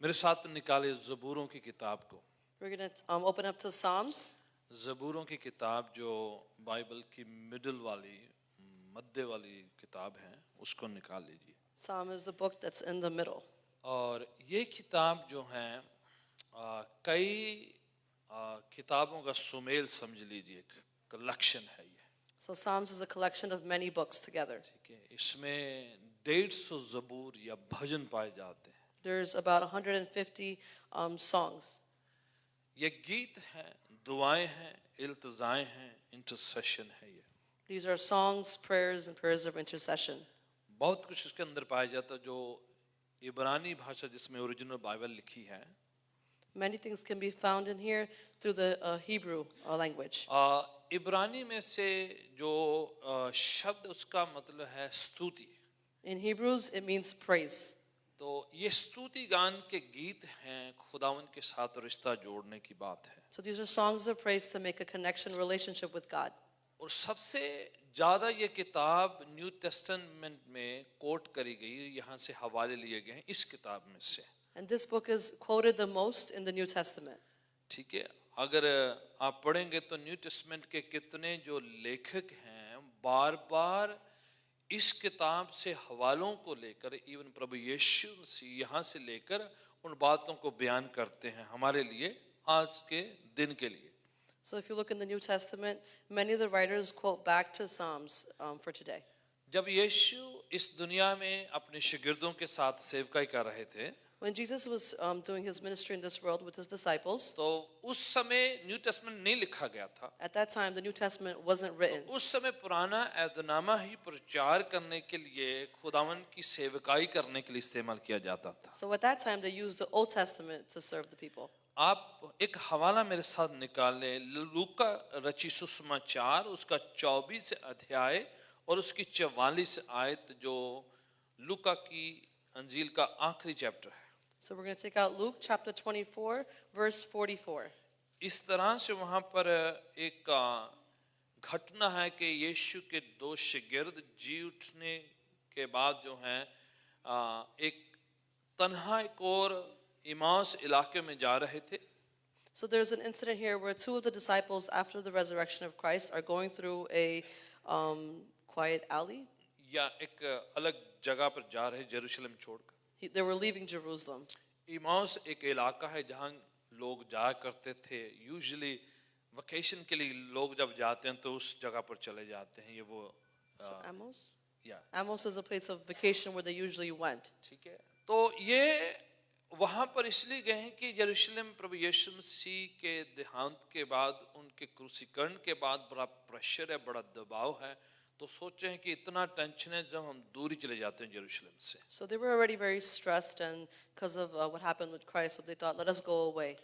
मेरे साथ निकाले ज़बूरों की किताब को। We're going to open up to Psalms. ज़बूरों की किताब जो बाइबल की मिडिल वाली मध्य वाली किताब है उसको निकाल लीजिए। Psalm is the book that's in the middle. और ये किताब जो है कई किताबों का सुमेल समझ लीजिए, कलेक्शन है ये। So Psalms is a collection of many books together. ठीक है, इसमें 150 ज़बूर या भजन पाए जाते हैं। There's about 150 songs. ये गीत हैं, दुआएं हैं, इल्तिजाएं हैं, इंटरसेशन है ये। These are songs, prayers, and prayers of intercession. बहुत कुछ इसके अंदर पाया जाता है जो इब्रानी भाषा जिसमें ओरिजिनल बाइबल लिखी है। Many things can be found in here through the Hebrew language. इब्रानी में से जो शब्द उसका मतलब है स्तुति। In Hebrews, it means praise. तो ये स्तुति गान के गीत हैं, खुदावन के साथ रिश्ता जोड़ने की बात है। So these are songs of praise to make a connection, relationship with God. और सबसे ज़्यादा ये किताब न्यू टेस्टामेंट में कोट करी गई, यहाँ से हवाले लिए गए हैं इस किताब में से। And this book is quoted the most in the New Testament. ठीक है, अगर आप पढ़ेंगे तो न्यू टेस्टामेंट के कितने जो लेखक हैं बार बार इस किताब से हवालों को लेकर, इवन प्रभु यीशु मसीह यहाँ से लेकर उन बातों को बयान करते हैं हमारे लिए, आज के दिन के लिए। So if you look in the New Testament, many of the writers quote back to Psalms for today. जब यीशु इस दुनिया में अपने शागिर्दों के साथ सेवकाई कर रहे थे, When Jesus was doing his ministry in this world with his disciples, तो उस समय न्यू टेस्टामेंट नहीं लिखा गया था। at that time the New Testament wasn't written. उस समय पुराना ऐदनामा ही प्रचार करने के लिए, खुदावन की सेवकाई करने के लिए इस्तेमाल किया जाता था। So at that time they used the Old Testament to serve the people. आप एक हवाला मेरे साथ निकाल लें, लूका रची सुसमाचार उसका 24 अध्याय और उसकी 44 आयत, जो लूका की अंजील का आखिरी चैप्टर है। So we're going to take out Luke chapter 24 verse 44. इस तरह से वहाँ पर एक घटना है कि यीशु के दो शागिर्द जी उठने के बाद जो हैं एक तन्हा एक और इमास इलाके में जा रहे थे। So there's an incident here where two of the disciples after the resurrection of Christ are going through a quiet alley. या एक अलग जगह पर जा रहे, जेरूशलेम छोड़कर। They were leaving Jerusalem. इमास एक इलाका है जहाँ लोग जाया करते थे, यूजुअली वेकेशन के लिए लोग जब जाते हैं तो उस जगह पर चले जाते हैं। ये वो So Amos? या Amos is a place of vacation where they usually went. ठीक है, तो ये वहाँ पर इसलिए गए हैं कि यरूशलेम प्रभु यीशु मसीह के देहांत के बाद, उनके क्रूसीकरण के बाद बड़ा प्रेशर है, बड़ा दबाव है। तो सोचे हैं कि इतना टेंशन है जब हम दूरी चले जाते हैं यरूशलेम से। So they were already very stressed and because of what happened with Christ, so they thought, let us go away.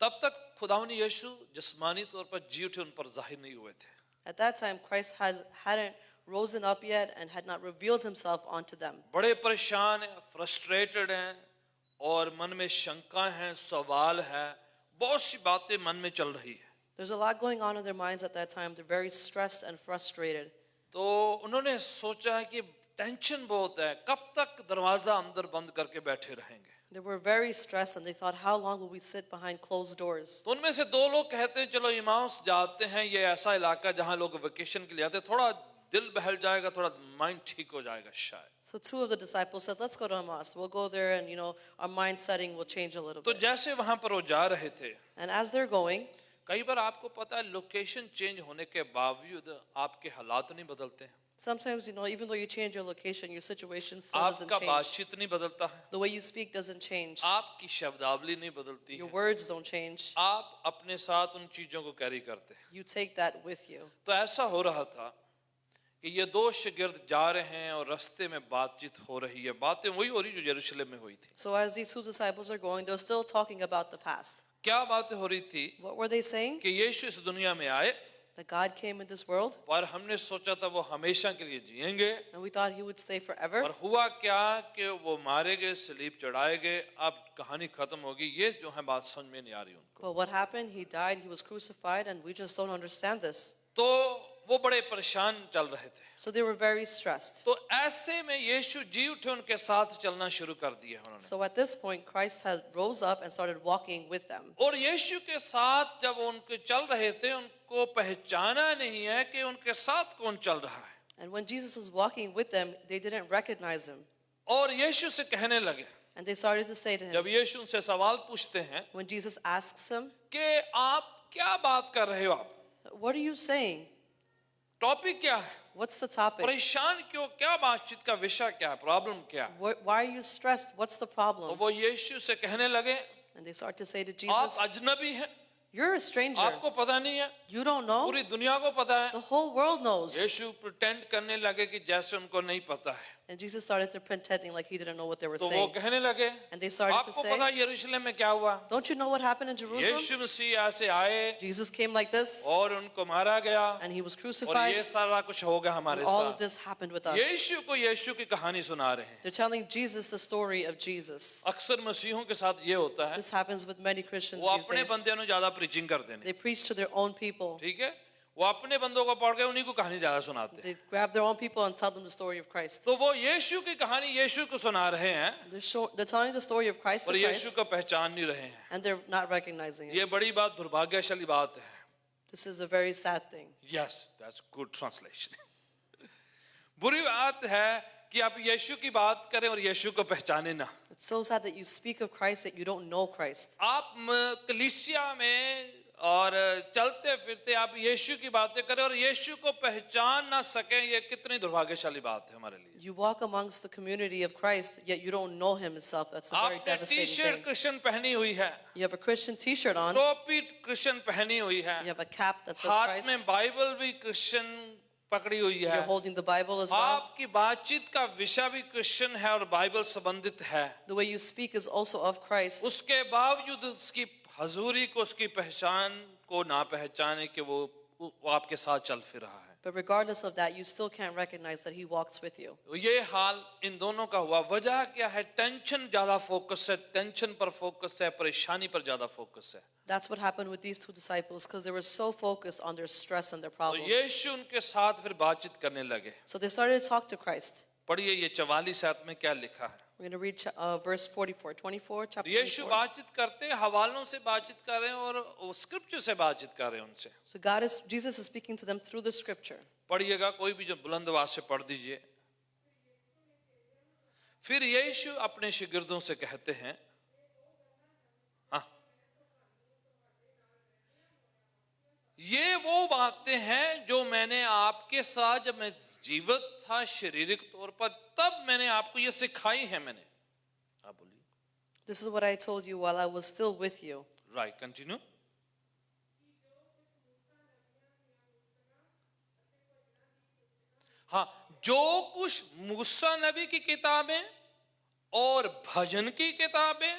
तब तक खुदावनी यीशु जिस्मानी तौर पर जी उठे उन पर जाहिर नहीं हुए थे। At that time, Christ hadn't risen up yet and had not revealed himself onto them. बड़े परेशान हैं, फ्रस्ट्रेटेड हैं और मन में शंका है, सवाल है, बहुत सी बातें मन में चल रही है। There's a lot going on in their minds at that time. They're very stressed and frustrated. तो उन्होंने सोचा है कि टेंशन बहुत है, कब तक दरवाजा अंदर बंद करके बैठे रहेंगे। They were very stressed and they thought, how long will we sit behind closed doors? तो उनमें से दो लोग कहते हैं चलो इमाउस जाते हैं, ये ऐसा इलाका जहां लोग वेकेशन के लिए आते हैं, थोड़ा दिल बहल जाएगा, थोड़ा माइंड ठीक हो जाएगा शायद। So two of the disciples said, let's go to Emmaus. We'll go there and our mind setting will change a little तो bit. जैसे वहां पर वो जा रहे थे, And as they're going, कई बार आपको पता है लोकेशन चेंज होने के बावजूद आपके हालात नहीं बदलते हैं। sometimes, even though you change your location, your situation still doesn't आपका change. बातचीत नहीं बदलता है, The way you speak doesn't change. आपकी शब्दावली नहीं बदलती Your है, words don't change. आप अपने साथ उन चीजों को कैरी करते हैं। You take that with you. तो ऐसा हो रहा था कि ये दो शागिर्द जा रहे हैं और रास्ते में बातचीत हो रही है, बातें वही हो रही जो यरूशलेम में हुई थी। So as these two disciples are going, they're still talking about the past. क्या बातें हो रही थी What were they saying? कि यीशु इस दुनिया में आए, That God came in this world पर हमने सोचा था वो हमेशा के लिए जिएंगे, and we thought he would stay और forever. हुआ क्या कि वो मारे गए, सलीब चढ़ाए गए, अब कहानी खत्म होगी। ये जो है बात समझ में नहीं आ रही उनको। But what happened? He died, he was crucified, and we just don't understand this. तो वो बड़े परेशान चल रहे थे। So they were very stressed. तो ऐसे में यीशु जी उठे, उनके साथ चलना शुरू कर दिया उन्होंने। So at this point, Christ had rose up and started walking with them. और यीशु के साथ जब उनके चल रहे थे, उनको पहचाना नहीं है कि उनके साथ कौन चल रहा है। And when Jesus was walking with them, they didn't recognize him. और यीशु से कहने लगे, And they started to say to him, जब यीशु उनसे सवाल पूछते हैं when Jesus asks him, कि आप क्या बात कर रहे हो, आप what are you saying? Topic क्या है, What's the topic? परेशान क्यों, क्या बातचीत का विषय क्या है, प्रॉब्लम क्या है। Why are you stressed? What's the और problem? वो यीशु से कहने लगे, And they start to say to आप Jesus, अजनबी हैं, you're a stranger. आपको पता नहीं है, You don't know. पूरी दुनिया को पता है। The whole world knows. Yeshu pretend करने लगे कि जैसे उनको नहीं पता है। And Jesus started to pretending like he didn't know what they were तो वो saying. कहने लगे, And they started to आपको पता say, है यरूशलेम में क्या हुआ, don't you know what happened in Jerusalem? यीशु मसीह ऐसे आए Jesus came like this और उनको मारा गया and he was और ये crucified. सारा कुछ हो गया हमारे And all of साथ। this happened with us. यीशु को यीशु की कहानी सुना रहे हैं। They're telling Jesus the story of Jesus. अक्सर मसीहों के साथ ये होता है, This happens with many Christians वो these अपने days. बंदे ज्यादा प्रीचिंग कर देने, They preach to their own people. ठीक है, वो अपने बंदों को पढ़ के उन्हीं को कहानी ज्यादा सुनाते हैं। They grab their own people and tell them the story of Christ. तो वो यीशु की कहानी यीशु को सुना रहे हैं They're telling the story of Christ to और यीशु Christ, को पहचान नहीं रहे हैं। and they're not recognizing ये it. बड़ी बात, दुर्भाग्यशाली बात है। This is a very sad thing. Yes, that's good translation. बुरी बात है कि आप यीशु की बात करें और यीशु को पहचाने ना। It's so sad that you speak of Christ yet you don't know Christ. आप कलीसिया में और चलते फिरते आप यीशु की बातें करें और यीशु को पहचान ना सकें, ये कितनी दुर्भाग्यशाली बात है हमारे लिए। You walk amongst the community of Christ yet you don't know him himself. That's a very आपने T devastating shirt thing. Christian पहनी हुई है, You have a Christian t-shirt on, टोपी क्रिश्चियन पहनी हुई है, you have a cap that says हाथ Christ, में बाइबल भी क्रिश्चियन पकड़ी हुई है, you're holding the Bible as well. आपकी बातचीत का विषय भी क्रिश्चियन है और बाइबल संबंधित है, The way you speak is also of Christ. उसके बावजूद उसकी हजूरी को, उसकी पहचान को ना पहचाने कि वो आपके साथ चल फिर रहा है। But regardless of that, you still can't recognize that he walks with you. तो ये हाल इन दोनों का हुआ। वजह क्या है? टेंशन ज्यादा फोकस है, टेंशन पर फोकस है, परेशानी पर ज्यादा फोकस है। That's what happened with these two disciples because they were so focused on their stress and their तो problem. यीशु उनके साथ फिर बातचीत करने लगे। So they started to talk to Christ. पढ़िए ये 44 आयत में क्या लिखा है। We're going to read verse 44, 24, chapter यीशु 24. बातचीत करते हैं, हवालों से बातचीत कर रहे हैं और स्क्रिप्चर से बातचीत कर रहे हैं उनसे। So Jesus is speaking to them through the scripture. पढ़िएगा, कोई भी जो बुलंद आवाज से पढ़ दीजिए। फिर यीशु अपने शिगिर्दों से कहते हैं, हाँ, ये वो बातें हैं जो मैंने आपके साथ जब मैं जीवित था शारीरिक तौर पर, तब मैंने आपको ये सिखाई है। मैंने, आप बोलिए। This is what I told you while I was still with you. Right, continue. हाँ, जो कुछ मूसा नबी की किताबें और भजन की किताबें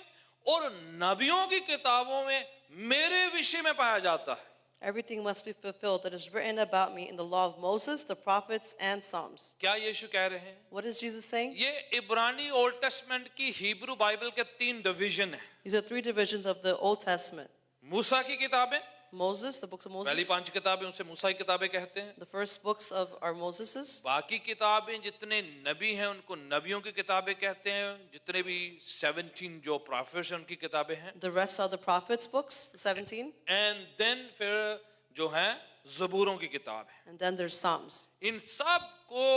और नबियों की किताबों में मेरे विषय में पाया जाता है। Everything must be fulfilled that is written about me in the law of Moses, the prophets, and Psalms. क्या यीशु कह रहे हैं? What is Jesus saying? ये इब्रानी ओल्ड टेस्टमेंट की हिब्रू बाइबल के 3 डिवीजन है। These are three divisions of the Old Testament. मूसा की किताबें, Moses, the books of पहली Moses. 5 किताबें उसे मूसा की किताबें कहते हैं। The first books of are Moses's. बाकी किताबें जितने नबी हैं उनको नबियों की किताबें कहते हैं। जितने भी 17 जो प्रॉफिट्स हैं उनकी किताबें हैं। The rest are the prophets' books, the 17. And then फिर जो है ज़बूरों की किताब है। And then there's Psalms. इन सब को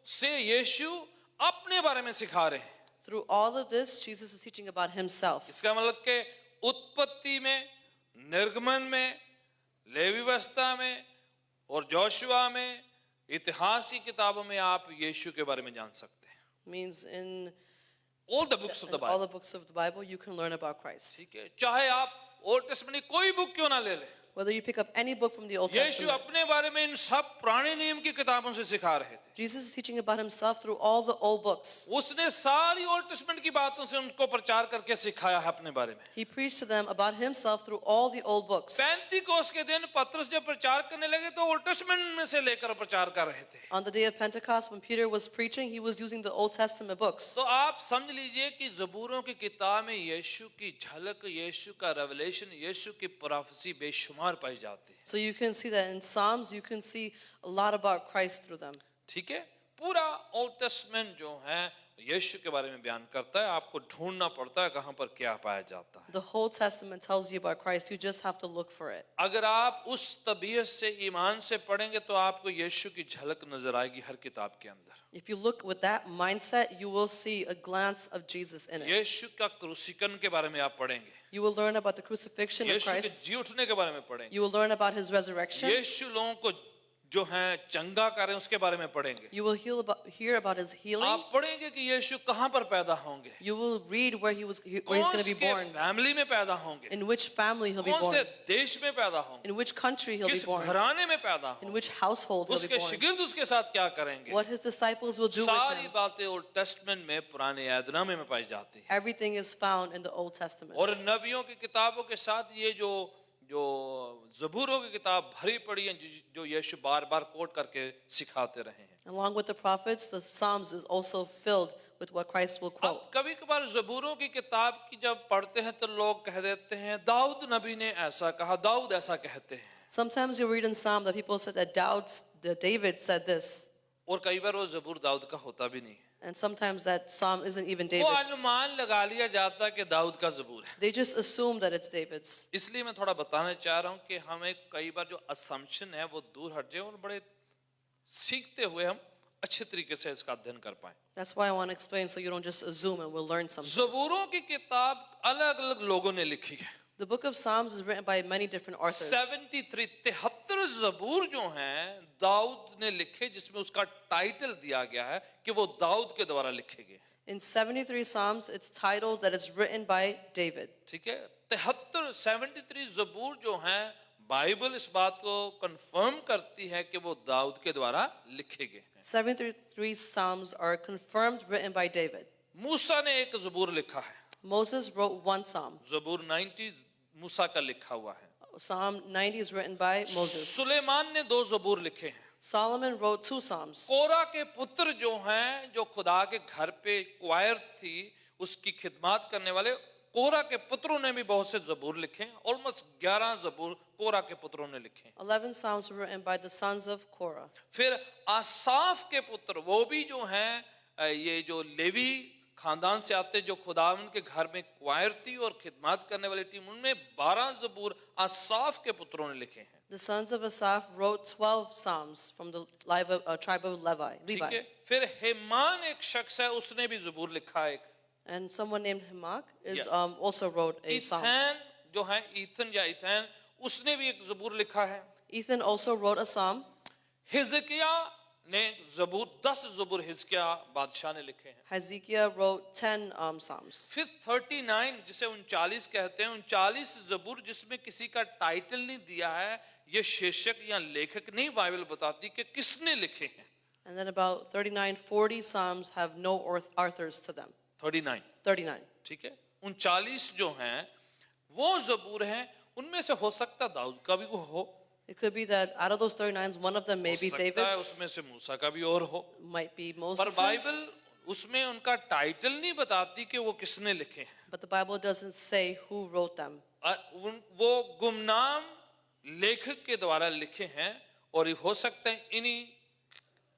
से यीशु अपने बारे में सिखा रहे हैं। Through all of this, Jesus is teaching about himself. इसका मतलब कि उत्पत्ति में, निर्गमन में, लेवी व्यवस्था में और जोशुआ में, इतिहास की किताबों में आप यीशु के बारे में जान सकते हैं। Means in All the books of the all Bible। the books of the Bible, you can learn about Christ. ठीक है, चाहे आप ओल्ड टेस्टमेंट की कोई बुक क्यों ना ले ले, Whether you pick up any book from the Old Yeshu Testament, अपने बारे में इन सब पुराने नियम की किताबों से सिखा रहे थे। Jesus is teaching about himself through all the old books. उसने सारी ओल्ड टेस्टमेंट की बातों से उनको प्रचार करके सिखाया है अपने बारे में। He preached to them about himself through all the old books. पैंतीकोस के दिन पतरस जब प्रचार करने लगे तो ओल्ड टेस्टमेंट में से लेकर प्रचार कर रहे थे। On the day of Pentecost, when Peter was preaching, he was using the Old Testament books. तो आप समझ लीजिए कि ज़बूरों की किताब में यीशु की झलक, यीशु का रेवलेशन, यीशु की प्रोफेसी बेशुमार शुमार पाई जाती है। So you can see that in Psalms, you can see a lot about Christ through them. ठीक है, पूरा ओल्ड टेस्टमेंट जो है यीशु के बारे में बयान करता है। आपको ढूंढना पड़ता है कहां पर क्या पाया जाता है। The whole Testament tells you about Christ. You just have to look for it. अगर आप उस तबीयत से ईमान से पढ़ेंगे तो आपको यीशु की झलक नजर आएगी हर किताब के अंदर। If you look with that mindset, you will see a glance of Jesus in it. यीशु का क्रूसीकन के बारे में आप पढ़ेंगे, You will learn about the crucifixion of यीशु के Christ. जी उठने के बारे में पढ़ेंगे, You will learn about his resurrection. यीशु लोगों को जो है चंगा करें उसके बारे में पढ़ेंगे। You will hear about his healing. आप पढ़ेंगे कि यीशु कहां पर पैदा होंगे, You will read where he's कौन going to be से born, फैमिली में पैदा होंगे, in which family he'll be कौन born, से देश में पैदा होंगे, in which country he'll be किस born, घराने में पैदा in होंगे, which household he'll be उसके born, शिगिर्द उसके साथ क्या करेंगे। what his disciples will do with सारी him. बातें ओल्ड टेस्टमेंट में पुराने ऐदनामे में पाई जाती है। Everything is found in the Old Testament. और नबियों की किताबों के साथ ये जो ज़बूरों की किताब भरी पड़ी है जो यीशु बार बार कोट करके सिखाते रहे हैं। Along with the prophets, the Psalms is also filled with what Christ will अब quote. कभी कभार ज़बूरों की किताब की जब पढ़ते हैं तो लोग कह देते हैं दाऊद नबी ने ऐसा कहा, दाऊद ऐसा कहते हैं। Sometimes you read in Psalm that people said that David said this, और कई बार वो ज़बूर दाऊद का होता भी नहीं, and sometimes that Psalm isn't even वो David's. अनुमान लगा लिया जाता है कि दाऊद का ज़बूर है। They just assume that it's David's. इसलिए मैं थोड़ा बताना चाह रहा हूँ कि हमें कई बार जो असम्पशन है वो दूर हट जाए और बड़े सीखते हुए हम अच्छे तरीके से इसका अध्ययन कर पाए। That's why I want to explain so you don't just assume and we'll learn something. ज़बूरों की किताब अलग अलग लोगों ने लिखी है। The book of Psalms is written by many different authors. 73 ज़बूर जो हैं दाऊद ने लिखे, जिसमें उसका टाइटल दिया गया है कि वो दाऊद के द्वारा लिखे गए। In 73 Psalms, it's titled that it's written by David. ठीक है, 73 ज़बूर जो हैं बाइबल इस बात को कंफर्म करती है कि वो दाऊद के द्वारा लिखे गए हैं। 73 Psalms are confirmed written by David. मूसा ने एक ज़बूर लिखा है, Moses wrote one Psalm. ज़बूर 90 मूसा का लिखा हुआ है। Psalm 90 is written by Moses. Suleman ने 2 ज़बूर लिखे हैं। Solomon wrote 2 Psalms. कोरा के पुत्र जो हैं, जो खुदा के घर पे क्वायर थी, उसकी खिदमत करने वाले कोरा के पुत्रों ने भी बहुत से ज़बूर लिखे हैं। ऑलमोस्ट 11 ज़बूर कोरा के पुत्रों ने लिखे हैं। 11 Psalms were written by the sons of Korah. फिर आसाफ के पुत्र वो भी जो हैं, ये जो लेवी खानदान से आते जो खुदावन के घर में क्वायर थी और खिदमत करने वाली टीम, उनमें 12 ज़बूर आसाफ के पुत्रों ने लिखे हैं। The sons of Asaph wrote 12 Psalms from the tribe of Levi. ठीक है, फिर हेमान एक शख्स है, उसने भी ज़बूर लिखा है। And someone named Hemak is Yeah. also wrote a Psalm. ईथैन जो है, ईथन या ईथैन, उसने भी एक ज़बूर लिखा है। Ethan also wrote a Psalm. Hezekiah ने ज़बूर 10 ज़बूर हिजकिया बादशाह ने लिखे हैं। Hezekiah wrote 10 Psalms. फिर 39 जिसे 39 कहते हैं, 39 ज़बूर जिसमें किसी का टाइटल नहीं दिया है, ये शीर्षक या लेखक नहीं बाइबल बताती कि किसने लिखे हैं। And then about 39, 40 Psalms have no authors to them. 39 39. ठीक है, 39 जो हैं वो ज़बूर हैं, उनमें से हो सकता दाऊद का भी वो हो, It could be that out of those 39s, one of them may हो be सकता है David's, उसमें से मूसा का भी और हो, might be पर Moses', बाइबल उसमें उनका टाइटल नहीं बताती कि वो किसने लिखे हैं। but the Bible doesn't say who wrote them. वो गुमनाम लेखक के द्वारा लिखे हैं और ये हो सकते हैं इन्हीं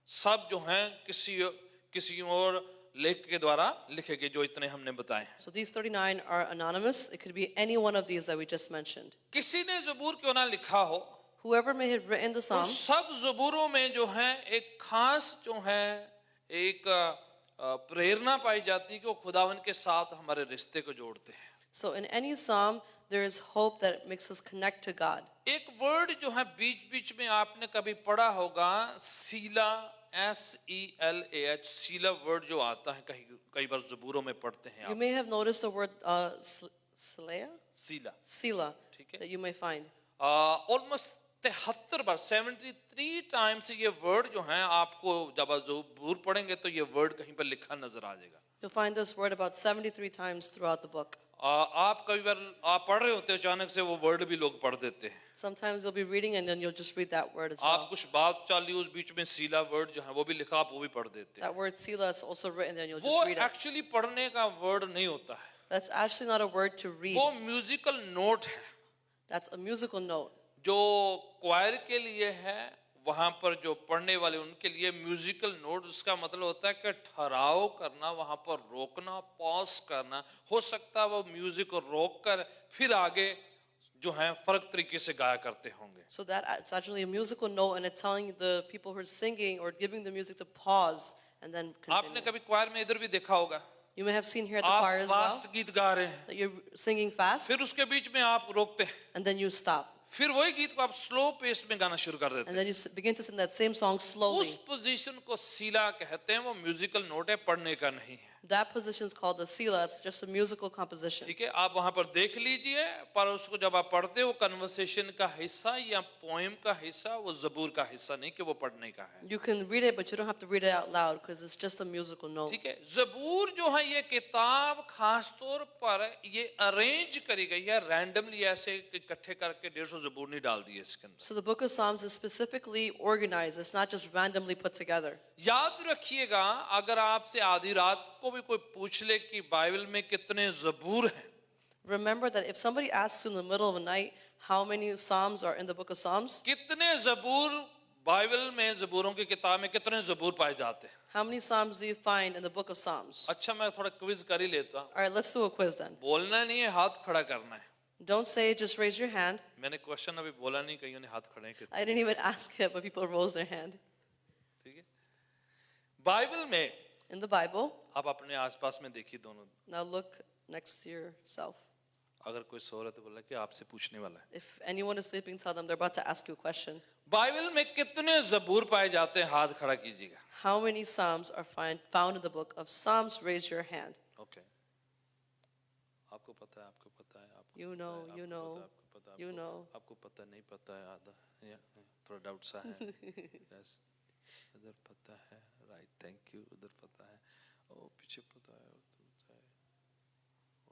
सब जो हैं किसी और लेखक के द्वारा लिखे गए जो इतने हमने बताए हैं। So these 39 are anonymous. It could be any one of these that we just mentioned. किसी ने ज़बूर क्यों ना लिखा हो, Whoever may have written the उन Psalm, सब ज़बूरों में जो है एक खास जो है एक प्रेरणा पाई जाती है कि वो खुदावन के साथ हमारे रिश्ते को जोड़ते हैं। so in any Psalm, there is hope that makes us connect to God. एक वर्ड जो है बीच बीच में आपने कभी पढ़ा होगा, सीला, SELAH, सीला वर्ड जो आता है कई बार ज़बूरों में पढ़ते हैं You आप, may have noticed the word Selah, सीला, Selah, ठीक है। that you may find. Almost 73 bar 73 times ये वर्ड जो है आपको जब आप ज़बूर पढ़ेंगे तो ये वर्ड कहीं पर लिखा नजर आ जाएगा। You'll find this word about 73 times throughout the book. आप कई बार आप पढ़ रहे होते हैं, अचानक से वो वर्ड भी लोग पढ़ देते हैं। Sometimes you'll be reading and then you'll just read that word as आप well. कुछ बात चाली उस बीच में सीला वर्ड जो है वो भी लिखा, आप वो भी पढ़ देते हैं। That word Selah is also written and you'll वो just read it. एक्चुअली पढ़ने का वर्ड नहीं होता है, That's actually not a word to read. वो म्यूजिकल नोट है That's a musical note जो क्वायर के लिए है वहां पर जो पढ़ने वाले उनके लिए म्यूजिकल नोट, उसका मतलब होता है कि ठहराव करना, वहां पर रोकना, पॉज करना। हो सकता है वो म्यूजिक को रोक कर फिर आगे जो है फर्क तरीके से गाया करते होंगे। So that it's actually a musical note, and it's telling the people who are singing or giving the music to pause and then आपने continue. कभी क्वायर में इधर भी देखा होगा, You may have seen here at the आप choir as well fast गीत गा रहे हैं, that you're singing fast फिर उसके बीच में आप रोकते हैं, and then you stop, फिर वही गीत को आप स्लो पेस में गाना शुरू कर देते and हैं। then you begin to sing that same song slowly. उस पोजीशन को सीला कहते हैं, वो म्यूजिकल नोट है, पढ़ने का नहीं है। That position is called the sila. It's just a musical composition. ठीक है, आप वहां पर देख लीजिए, पर उसको जब आप पढ़ते हो कन्वर्सेशन का हिस्सा या पोएम का हिस्सा, वो जबूर का हिस्सा नहीं कि वो पढ़ने का है। You can read it, but you don't have to read it out loud because it's just a musical note. ठीक है, जबूर जो है ये किताब खास तौर पर ये अरेंज करी गई है, रैंडमली ऐसे इकट्ठे करके 150 जबूर नहीं डाल दिए इसके अंदर। So the book of Psalms is specifically organized. It's not just randomly put together. याद रखिएगा, अगर आपसे आधी रात को भी कोई पूछ ले कि बाइबल में कितने जबूर हैं, Remember that if somebody asks you in the middle of the night how many Psalms are in the book of Psalms, कितने जबूर बाइबल में, जबूरों की किताब में कितने जबूर पाए जाते हैं। how many Psalms do you find in the book of Psalms? अच्छा, मैं थोड़ा क्विज कर ही लेता हूं। All right, let's do a quiz then. बोलना नहीं है, हाथ खड़ा करना है। Don't say it, just raise your hand. मैंने क्वेश्चन अभी बोला नहीं, कईयों ने हाथ खड़े किए। I didn't even ask it, but people rose their hand. ठीक है, बाइबल में In the Bible, आप अपने आसपास में देखिए दोनों, now look next to yourself. अगर कोई सो रहा है तो बोला कि आपसे पूछने वाला है। If anyone is sleeping, tell them they're about to ask you a question. Bible में कितने जबूर पाए जाते हैं, हाथ खड़ा कीजिएगा। How many Psalms are found in the book of Psalms? Raise your hand. Okay, आपको पता है, आपको पता है, आपको You पता know, है, you आपको know, पता है, आपको पता है, you आपको- know. आपको पता नहीं पता है, आधा या थोड़ा डाउट सा है। यस, उधर पता है, राइट, थैंक यू, उधर पता है, ओ पीछे पता है, उधर पता है।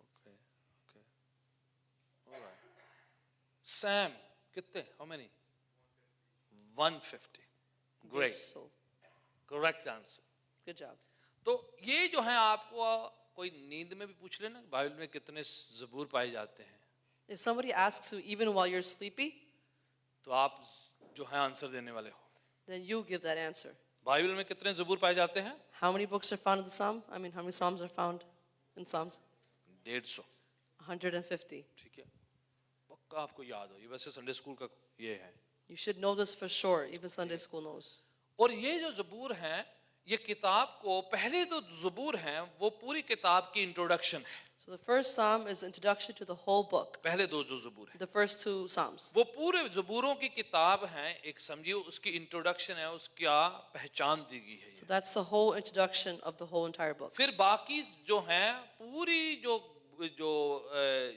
Okay okay, alright. सैम कितने, how many? 150। Great, So, correct answer. good job. तो ये जो है आपको कोई नींद में भी पूछ लेना बाइबल में कितने जबूर पाए जाते हैं, If somebody asks you even while you're sleepy, तो आप जो है आंसर देने वाले हो। then you give that answer. Bible में कितने जबूर पाए जाते हैं? How many books are found in the Psalm? I mean, how many Psalms are found in Psalms? 150। 150. ठीक है, पक्का आपको याद हो, ये वैसे संडे स्कूल का ये है। You should know this for sure. Even Sunday school knows. और ये जो जबूर हैं, ये किताब को, पहले तो जबूर हैं वो पूरी किताब की इंट्रोडक्शन है। So the first Psalm is introduction to the whole book. पहले दो जो जबूर हैं The first two Psalms. वो पूरे जबूरों की किताब हैं, एक समझिए उसकी इंट्रोडक्शन है, उसका पहचान दी गई है। So that's the whole introduction of the whole entire book. फिर बाकी जो हैं पूरी जो जो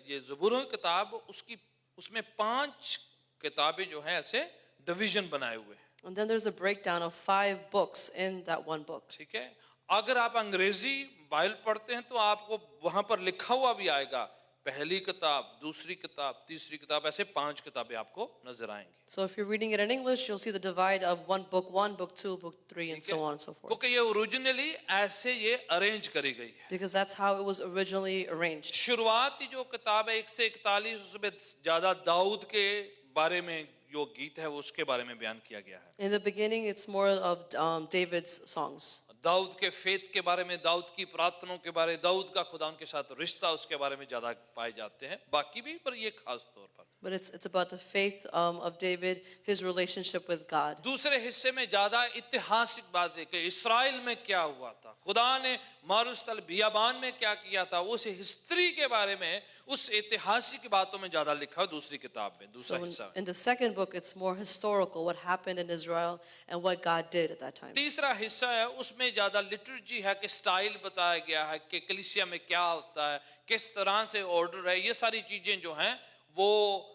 ये जबूरों की किताब, उसकी उसमें 5 किताबें जो हैं ऐसे डिवीजन बनाए हुए हैं। And then there's a breakdown of 5 books in that one book. ठीक है, अगर आप अंग्रेजी बाइबल पढ़ते हैं तो आपको वहां पर लिखा हुआ भी आएगा, पहली किताब, दूसरी किताब, तीसरी किताब, ऐसे 5 किताबें आपको नजर आएंगी। So if you're reading it in English, you'll see the divide of one, book 2, book 3, and so on and so forth. क्योंकि ये ओरिजिनली ऐसे ये अरेंज करी गई है। Because that's how it was originally arranged. शुरुआती जो किताब है 1 से 41, उसमें ज्यादा दाऊद के बारे में जो गीत है वो उसके बारे में बयान किया गया है। In the beginning, it's more of David's songs. Dawood के फेथ के बारे में, दाऊद की प्रार्थनाओं के बारे में, दाऊद का खुदा उनके साथ रिश्ता, उसके बारे में ज्यादा पाए जाते हैं, बाकी भी पर ये खास तौर पर। But it's about the faith of David, his relationship with God. दूसरे हिस्से में ज्यादा ऐतिहासिक बात है कि इस्राएल में क्या हुआ था, खुदा ने मारुस्तल बियाबान में क्या किया था, उस हिस्ट्री के बारे में, उस ऐतिहासिक बातों में ज्यादा लिखा है दूसरी किताब में, दूसरा So हिस्सा। in the second book, it's more historical, what happened in Israel and what God did at that time. तीसरा हिस्सा है उसमें ज्यादा लिटरेचर है कि स्टाइल बताया गया है कि कलीसिया में क्या होता है, किस तरह से ऑर्डर है, ये सारी चीजें जो हैं वो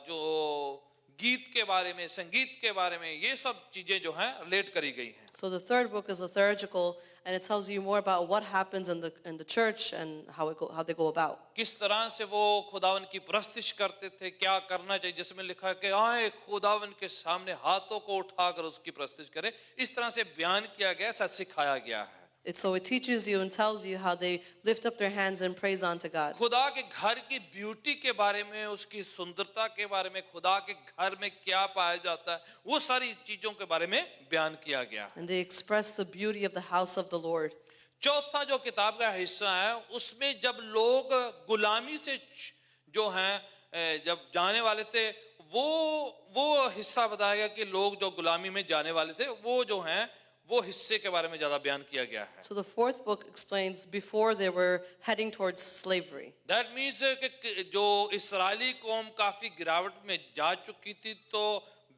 जो गीत के बारे में, संगीत के बारे में, ये सब चीजें जो हैं रिलेट करी गई हैं। So the third book is liturgical, and it tells you more about what happens in the church and how they go about. किस तरह से वो खुदावन की परस्तिश करते थे, क्या करना चाहिए, जिसमें लिखा है कि आए खुदावन के सामने हाथों को उठाकर उसकी परस्तिश करें, इस तरह से बयान किया गया, ऐसा सिखाया गया है। So it teaches you and tells you how they lift up their hands and praise unto God. खुदा के घर की ब्यूटी के बारे में, उसकी सुंदरता के बारे में, खुदा के घर में क्या पाया जाता है, वो सारी चीजों के बारे में बयान किया गया है। And they express the beauty of the house of the Lord. चौथा जो किताब का हिस्सा है, उसमें जब लोग गुलामी से जो हैं जब जाने वाले थे, वो हिस्सा बताया गया कि लोग जो गुलामी में जाने वाले थे, वो जो हैं वो हिस्से के बारे में ज्यादा बयान किया गया है। So the fourth book explains before they were heading towards slavery. That means कि जो इस्राएली कौम काफी गिरावट में जा चुकी थी, तो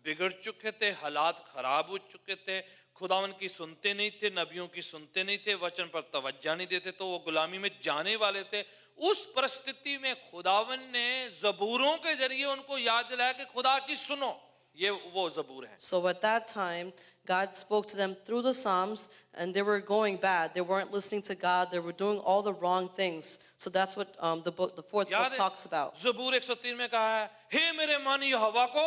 बिगड़ चुके थे, हालात खराब हो चुके थे, खुदावन की सुनते नहीं थे, नबियों की सुनते नहीं थे, वचन पर तवज्जो नहीं देते, तो वो गुलामी में जाने वाले थे। उस परिस्थिति में खुदावन ने ज़बूरों के जरिए उनको याद दिलाया कि खुदा की सुनो, ये वो ज़बूर है। So at that time, God spoke to them through the Psalms, and they were going bad. They weren't listening to God. They were doing all the wrong things. So that's what the fourth book talks about. ज़बूर 103 में कहा है, हे मेरे मन यहोवा को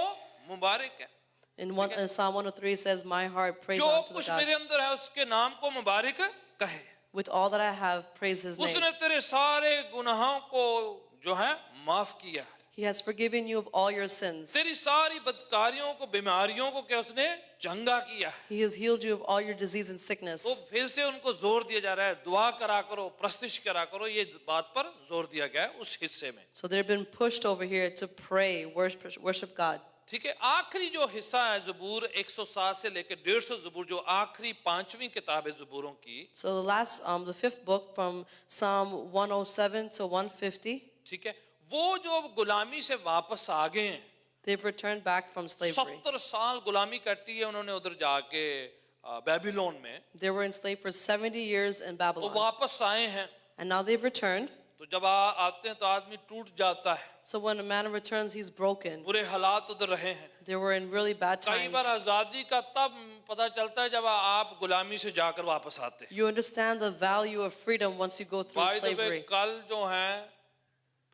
मुबारक है। In Psalm 103 says, "My heart praise जो unto कुछ God. मेरे अंदर है उसके नाम को मुबारक कहे। With all that I have, praise His name. उसने तेरे सारे गुनाहों को जो है माफ किया। He has forgiven you of all your sins. तेरी सारी बदकारियों को, बीमारियों को क्या उसने चंगा किया। He has healed you of all your disease and sickness." तो फिर से उनको जोर दिया जा रहा है, दुआ करा करो, प्रस्तिश करा करो, ये बात पर जोर दिया गया है उस हिस्से में। So they've been pushed over here to pray, worship God. ठीक है, आखिरी जो हिस्सा है ज़बूर 107 से लेकर 150 ज़बूर, जो आखिरी पांचवी किताब है ज़बूरों की। So the fifth book from Psalm 107 to 150, ठीक है, वो जो गुलामी से वापस आ गए हैं, they've returned back from slavery. 70 साल गुलामी कटी है उन्होंने उधर जाके बेबीलोन में, They were enslaved for 70 years in वो Babylon. वापस आए हैं। And now they've returned. तो जब आते हैं तो आदमी टूट जाता है, So when a man returns, he's broken. बुरे हालात उधर रहे हैं। They were in really bad कई times. बार आजादी का तब पता चलता है जब आप गुलामी से जाकर वापस आते हैं। You understand the value of freedom once you go through By the way, slavery. कल जो है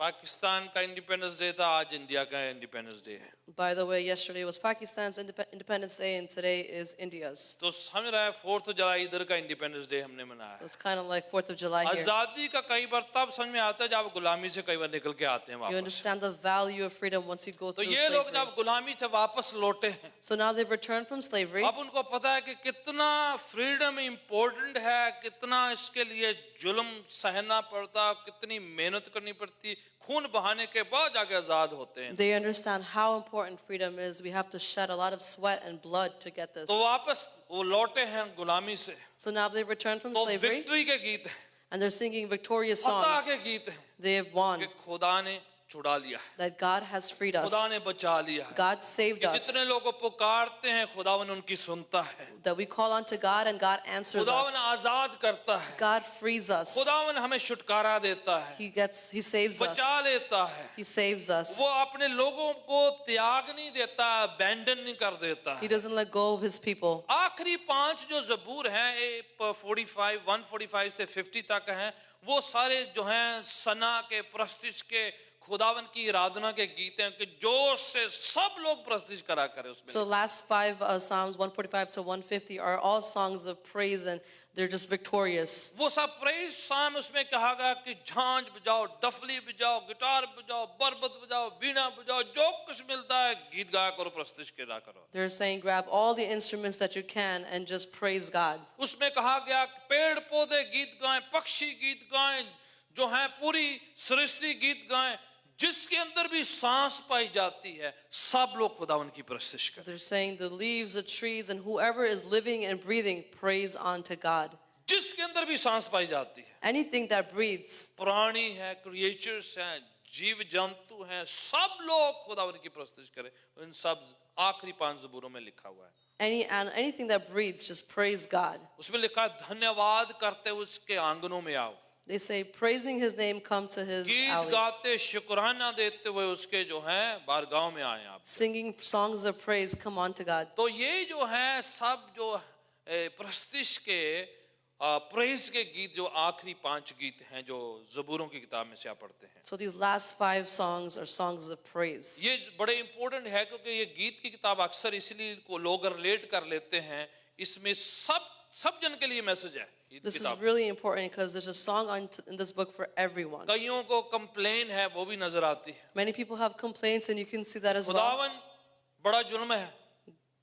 पाकिस्तान का इंडिपेंडेंस डे था, आज इंडिया का इंडिपेंडेंस डे है। By the way, yesterday was Pakistan's Independence Day, and today is India's. तो समझ रहा है 4th जुलाई इधर का इंडिपेंडेंस डे हमने मनाया So है। it's kind of like 4th of July here. आजादी का कई बार तब समझ में आता है जब आप गुलामी से कई बार निकल के आते हैं You वापस। understand the value of freedom once you go तो through ये लोग slavery. जब गुलामी से वापस लौटे हैं, So now they've returned from slavery. अब उनको पता है कि कितना फ्रीडम इम्पोर्टेंट है, कितना इसके लिए जुल्म सहना पड़ता, कितनी मेहनत करनी पड़ती, खून बहाने के बाद जाके आजाद होते हैं। They understand how important freedom is. We have to shed a lot of sweat and blood to get this. तो वापस वो लौटे हैं गुलामी से, So now they've returned from तो slavery, विक्ट्री के गीत हैं, and they're singing victorious फतह के songs. गीत हैं They have won, कि खुदा ने छुड़ा लिया, that God has freed us. खुदा ने बचा लिया है। God saved कि us. जितने लोग को पुकारते हैं खुदावन उनकी सुनता है, That we call unto God and God answers खुदावन us. आजाद करता है, God frees us. खुदावन हमें छुटकारा देता है, He saves us. बचा लेता है। He saves us. वो अपने लोगों को त्याग नहीं देता, अबैंडन नहीं कर देता He है। doesn't let go of His people. आखिरी 5 जो ज़बूर हैं 145 से 50 तक हैं, वो सारे जो हैं सना के, प्रस्तिश के, खुदावन की आराधना के गीत हैं कि जोश से सब लोग प्रस्तिश करा करें उसमें। So last 5 Psalms 145 to 150 are all songs of praise, and they're just victorious. वो सब प्रेज साम उसमें कहा गया कि झांझ बजाओ, डफली बजाओ, गिटार बजाओ, बरबत बजाओ, बीना बजाओ, जो कुछ मिलता है गीत गाया करो, प्रस्तिश करा करो। They're saying grab all the instruments that you can and just praise God. उसमें कहा गया पेड़ पौधे गीत गाएं, पक्षी गीत गाएं, जो हैं पूरी सृष्टि गीत गाएं, जिसके अंदर भी सांस पाई जाती है, सब लोग खुदावन की प्रस्तिश करें। They're saying the leaves, the trees, and whoever is living and breathing, praise unto God. जिसके अंदर भी सांस पाई जाती है, Anything that breathes, प्राणी है, क्रिएचर्स हैं, जीव जंतु हैं, सब लोग खुदावन की प्रस्तिश करें। इन सब आखिरी 5 ज़बूरों में लिखा हुआ है। anything that breathes, just praise God. उसमें लिखा है धन्यवाद करते उसके आंगनों में आओ, They say, praising His name, come to His गीत alley. गाते शुक्राना देते हुए उसके जो हैं बारगाहों में आए आप। Singing songs of praise, come on to God. तो ये जो है सब जो प्रस्तिश के प्रेज के गीत, जो आखिरी 5 गीत हैं जो ज़बूरों की किताब में से आप पढ़ते हैं, So these last 5 songs are songs of praise. ये बड़े इंपॉर्टेंट है क्योंकि ये गीत की किताब अक्सर इसलिए को लोग रिलेट कर लेते हैं, इसमें सब जन के लिए मैसेज है। ईद This is किताब। really important because there's a song in this book for everyone. कईयों को कंप्लेन है वो भी नजर आती है। Many people have complaints, and you can see that as well. खुदावन बड़ा जुल्म है।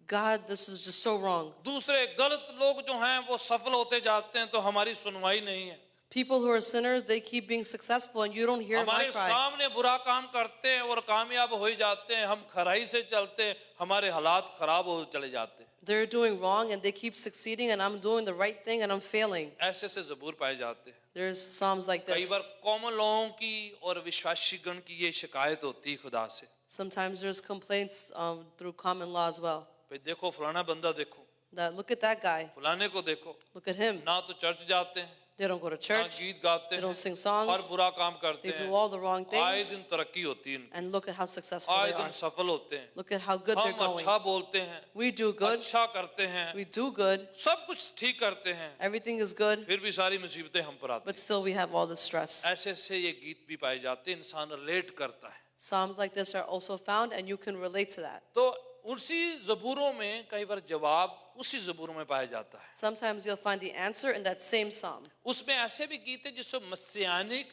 God, this is just so wrong. दूसरे गलत लोग जो हैं वो सफल होते जाते हैं तो हमारी सुनवाई नहीं है। People who are sinners, they keep being successful, and you don't hear my हमारे cry. सामने बुरा काम करते हैं और कामयाब हो ही जाते हैं, हम खराई से चलते हैं, हमारे हालात खराब हो चले जाते हैं। They're doing wrong, and they keep succeeding, and I'm doing the right thing, and I'm failing. ऐसे से ज़बूर पाए जाते हैं। There's psalms like कई बार this. कौम लोगों की और विश्वासी गण की ये शिकायत होती है खुदा से, Sometimes there's complaints through common law as well. भाई देखो फलाना बंदा देखो, That look at that guy, फलाने को देखो, look at him. ना तो चर्च जाते हैं, They don't go to ना church, गीत गाते they हैं, don't sing हर songs, बुरा काम करते they do हैं, all the wrong आए things, दिन तरक्की होती है, and look at how successful आए they दिन are. सफल होते हैं, Look at how good they're हम going. अच्छा बोलते हैं, We do good, अच्छा करते हैं, we do good, सब कुछ ठीक करते हैं, everything is good, फिर भी सारी मुसीबतें हम पर आती but still we have all the stress. हैं। ऐसे से ये गीत भी पाए जाते हैं, इंसान रिलेट करता है। Psalms like this are also found, and you can relate to that. तो उसी ज़बूरों में कई बार जवाब उसी ज़बूरों में पाया जाता है। Sometimes you'll find the answer in that same psalm. उसमें ऐसे भी गीत हैं जिसको मस्यानिक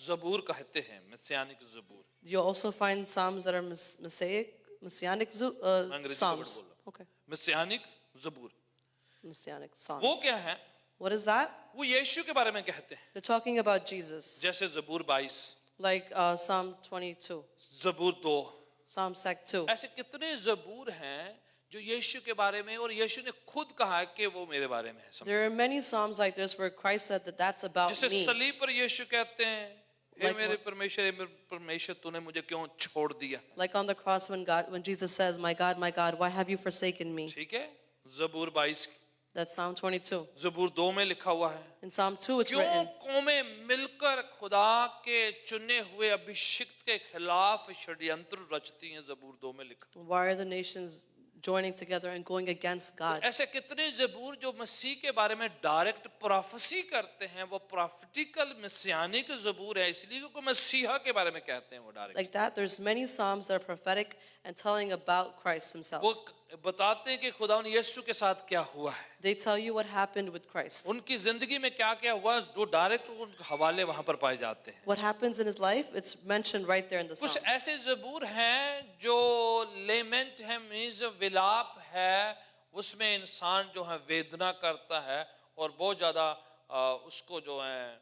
ज़बूर कहते हैं, मस्यानिक ज़बूर। You'll also find psalms that are messianic अंग्रेजी का psalms. वर्ड बोला। Okay, मस्यानिक ज़बूर messianic वो psalms. क्या है? What is that? वो यीशु के बारे में कहते हैं, They're talking about Jesus, जैसे ज़बूर 22, like Psalm 22, ज़बूर 2, Psalm 2. ऐसे कितने ज़बूर हैं जो यीशु के बारे में, और यीशु ने खुद कहा है कि वो मेरे बारे में है। समझ, There are many psalms like this where Christ said that that's about जैसे me. सलीब पर यीशु कहते हैं, हे Like मेरे what? परमेश्वर, हे मेरे परमेश्वर, तूने मुझे क्यों छोड़ दिया? Like on the cross when Jesus says, my God, why have you forsaken me? ठीक है, ज़बूर 22 की, That's Psalm 22. ज़बूर 2 में लिखा हुआ है, In Psalm 2 it's क्यों written, कौमें मिलकर खुदा के चुने हुए अभिषिक्त के खिलाफ षड्यंत्र रचती हैं, ज़बूर 2 में लिखा। why are the nations joining together and going against God? ऐसे कितने ज़बूर जो मसीह के बारे में डायरेक्ट प्रोफेसी करते हैं, वो प्रॉफिटिकल मसीहानिक ज़बूर है, इसलिए क्योंकि मसीहा के बारे में कहते हैं वो direct. Like that, there's many psalms that are prophetic and telling about Christ himself. वो बताते हैं कि खुदा यीशु के साथ क्या हुआ है, They tell you what happened with Christ. उनकी जिंदगी में क्या क्या हुआ, जो डायरेक्ट उनके हवाले वहां पर पाए जाते हैं। What happens in his life, it's mentioned right there in the कुछ psalm. ऐसे ज़बूर हैं जो लेमेंट है, मीन्स विलाप है, उसमें इंसान जो है वेदना करता है और बहुत ज्यादा उसको जो है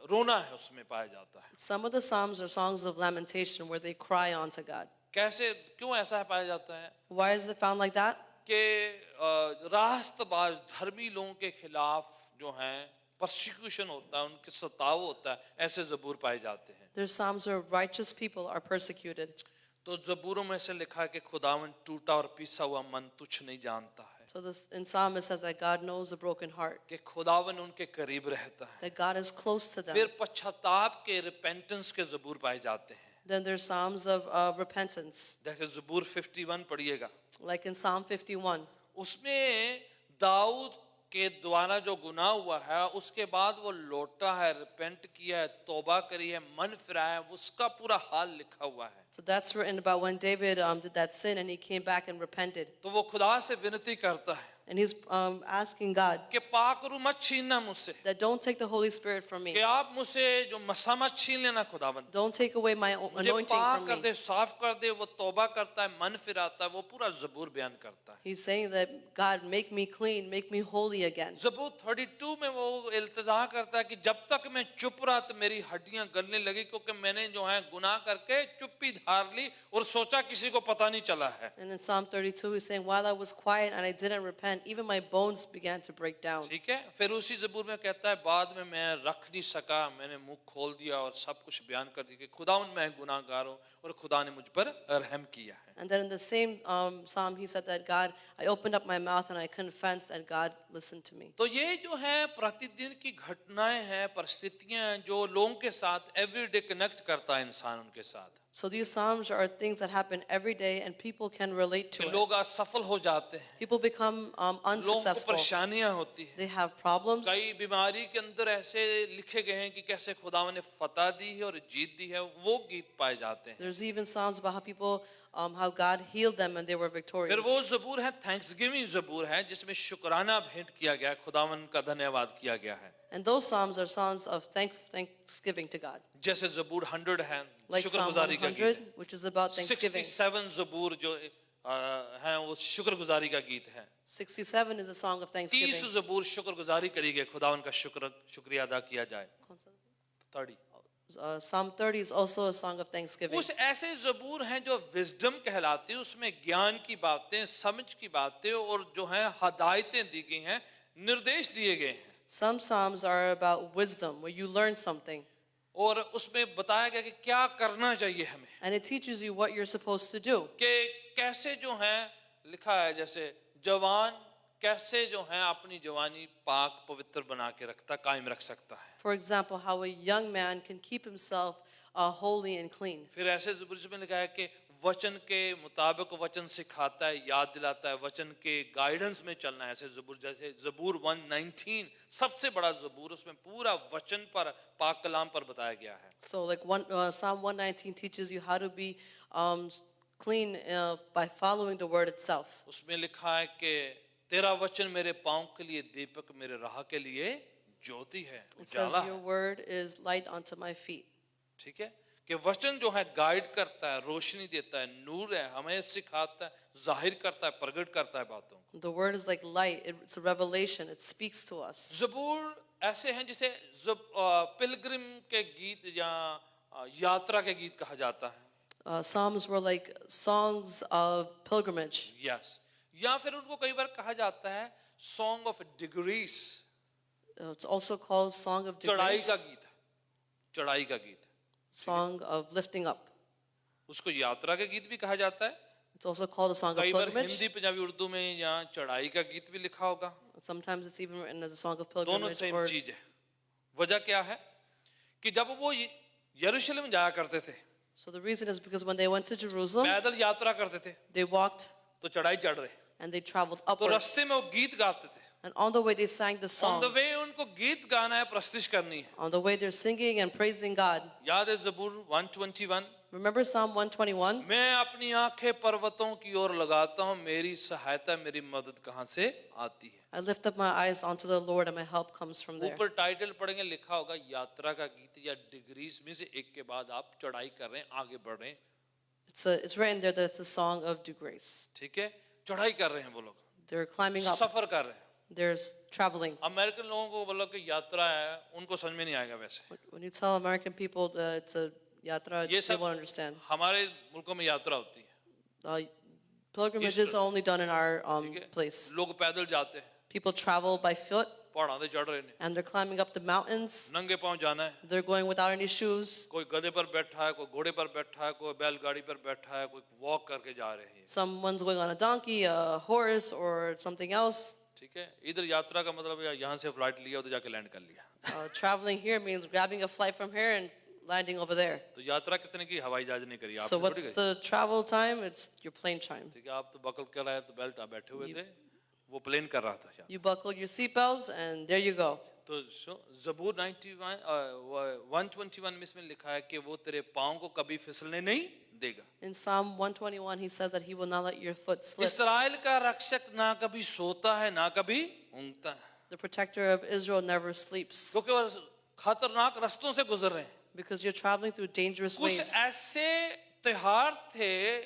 रोना है उसमें पाया जाता है। Some of the psalms are songs of lamentation where they cry unto God. कैसे, क्यों ऐसा है पाया जाता है Why is it found like that? कि रास्तबाज धर्मी लोगों के खिलाफ जो हैं परसिक्यूशन होता है, उनके सताव होता है, ऐसे ज़बूर पाए जाते हैं। There's psalms where righteous people are persecuted. तो ज़बूरों में से लिखा है कि खुदावन टूटा और पिसा हुआ मन तुच्छ नहीं जानता है, So this, in Psalm it says that God knows a broken heart, कि खुदावन उनके करीब रहता है। that God is close to them. फिर पश्चाताप के रिपेंटेंस के ज़बूर पाए जाते हैं। Then there's psalms of repentance, देखिए ज़बूर 51 पढ़िएगा, like in Psalm 51. उसमें दाऊद के द्वारा जो गुनाह हुआ है उसके बाद वो लौटा है, रिपेंट किया है, तौबा करी है, मन फिराया है, उसका पूरा हाल लिखा हुआ है। So that's written about when David did that sin and he came back and repented. तो वो खुदा से विनती करता है And he's asking God कि पाक रू मत छीनना मुझसे, that don't take the Holy Spirit from me. कि आप मुझसे जो मसा मत छीन लेना खुदाबंद, Don't take away my मुझे anointing पाक from कर me. दे, साफ कर दे। वो तौबा करता है, मन फिराता है, वो पूरा ज़बूर बयान करता है। He's saying that God, make me clean, make me holy again. ज़बूर 32 में वो इल्तिजा करता है कि जब तक मैं चुप रहा तो मेरी हड्डियां गलने लगी, क्योंकि मैंने जो है गुनाह करके चुप्पी धार ली और सोचा किसी को पता नहीं चला है। And in Psalm 32 he's saying, while I was quiet and I didn't repent, even my bones began to break down. ठीक है, फिर उसी ज़बूर में कहता है बाद में मैं रख नहीं सका, मैंने मुंह खोल दिया और सब कुछ बयान कर दिया कि खुदावन मैं गुनाहगार हूँ और खुदा ने मुझ पर रहम किया है। And then in the same psalm he said that God, I opened up my mouth and I confessed and God listened to me. तो ये जो है प्रतिदिन की घटनाएं हैं, परिस्थितियां हैं जो लोगों के साथ एवरीडे कनेक्ट करता है इंसान उनके साथ। So these psalms are things that happen every day and people can relate to कि it. लोग असफल हो जाते हैं, People become लोगों को unsuccessful. परेशानियां होती है, They have problems. कई बीमारी के अंदर ऐसे लिखे गए हैं कि कैसे खुदा ने फतह दी है और जीत दी है, वो गीत पाए जाते हैं। There's even songs about how people, how God healed them and they were फिर victorious. वो जबूर है, थैंक्सगिविंग जबूर है, जिसमें शुक्राना भेंट किया गया है, खुदावन का धन्यवाद किया गया है। And those psalms are songs of thanksgiving to God. जैसे जबूर 100 है, Like Psalm शुक्रगुजारी का गीत 100, है। which is about thanksgiving. 67 जबूर जो हैं वो शुक्रगुजारी का गीत है। 67 is a song of 30 thanksgiving. जबूर शुक्रगुजारी करी गई, खुदावन का शुक्रिया अदा किया जाए। 30 Psalm 30 is also a song of thanksgiving. कुछ ऐसे जबूर हैं जो विजडम कहलाते हैं, उसमें ज्ञान की बातें, समझ की बातें और जो हैं हदायतें दी गई हैं, निर्देश दिए गए हैं। Some psalms are about wisdom, where you learn something, और उसमें बताया गया कि क्या करना चाहिए हमें, and it teaches you what you're supposed to do. कि कैसे जो हैं लिखा है, जैसे जवान कैसे जो हैं अपनी जवानी पाक पवित्र बना के रखता, कायम रख सकता है। For example, how a young man can keep himself holy and clean. फिर ऐसे जबूर में लिखा है कि वचन के मुताबिक वचन सिखाता है, याद दिलाता है, वचन के गाइडेंस में चलना है। ऐसे जबूर जैसे जबूर 119 सबसे बड़ा जबूर, उसमें पूरा वचन पर, पाक कलाम पर बताया गया है। So like Psalm 119 teaches you how to be clean by following the word itself. उसमें लिखा है कि तेरा वचन मेरे पाँव के लिए दीपक, मेरे राह के लिए ज्योति है, It says उजाला your है। word is light unto my feet. ठीक है, कि वचन जो है गाइड करता है, रोशनी देता है, नूर है, हमें सिखाता है, जाहिर करता है, प्रकट करता है बातों को। The word is like light. It's a revelation. It speaks to us. जबूर ऐसे हैं जिसे पिलग्रिम के गीत या यात्रा के गीत कहा जाता है। Psalms were like songs of pilgrimage. Yes, या फिर उनको कई बार कहा जाता है song of degrees, It's also called song of चढ़ाई degrees, का गीत है, चढ़ाई का गीत। song of lifting up. उसको यात्रा के गीत भी कहा जाता है। It's also called a song of कई बार pilgrimage. हिंदी पंजाबी उर्दू में या चढ़ाई का गीत भी लिखा होगा। Sometimes it's even written as a song of दोनों pilgrimage. सेम Or चीज है। वजह क्या है कि जब वो यरूशलेम जाया करते थे, so the reason is because when they went to Jerusalem, पैदल यात्रा करते थे, they walked तो चढ़ाई चढ़ रहे, and they traveled तो upwards. रास्ते में वो गीत गाते थे। And on the way they sang the on the song. वे उनको गीत गाना है, प्रस्तुति करनी है। On the way they're singing and praising God. याद है जबूर 121, Remember Psalm 121? मैं अपनी आंखें पर्वतों की ओर लगाता हूँ, मेरी सहायता, मेरी मदद कहाँ से आती है। I lift up my eyes onto the Lord and my help comes from there. ऊपर टाइटल पढ़ेंगे, लिखा होगा यात्रा का गीत या डिग्रीज में से एक के बाद आप चढ़ाई कर रहे हैं, आगे बढ़ रहे हैं। It's written there that it's a song of degrees. ठीक है, चढ़ाई कर रहे हैं वो लोग, They're climbing up. सफर कर रहे हैं। They're traveling. अमेरिकन लोगों को बोलो कि यात्रा है, उनको समझ में नहीं आएगा वैसे। When you tell American people that it's a yatra, ये they सब won't understand. हमारे मुल्कों में यात्रा होती है, Pilgrimage is only done in our ठीक है। place. लोग पैदल जाते हैं, People travel by foot पहाड़ों से चढ़ रहे हैं, and they're climbing up the mountains. नंगे पांव जाना है। They're going without any shoes. कोई गधे पर बैठा है, कोई घोड़े पर बैठा है, कोई बैलगाड़ी पर बैठा है, कोई वॉक करके जा रहे हैं। Someone's going on a donkey, a horse, or something else. ठीक है, इधर यात्रा का मतलब यहाँ से फ्लाइट लिया, उधर जाके लैंड कर लिया। Traveling here means grabbing a flight from here and landing over there. तो यात्रा कितने की, हवाई जहाज ने करी, So आपने what's थोड़ी करी। the travel time? It's your plane time. ठीक है, आप तो बकल कर रहे, तो बेल्ट बैठे हुए थे, वो प्लेन कर रहा था। You buckle your seatbelts and there you go. तो जबूर 121 में इसमें लिखा है कि वो तेरे पाँव को कभी फिसलने नहीं देगा। In Psalm 121, he says that he will not let your foot slip. इस्राएल का रक्षक ना कभी सोता है, ना कभी ऊँगता है, The protector of Israel never sleeps क्योंकि वो खतरनाक रास्तों से गुजर रहे हैं। because you're traveling through dangerous कुछ ways. ऐसे त्योहार थे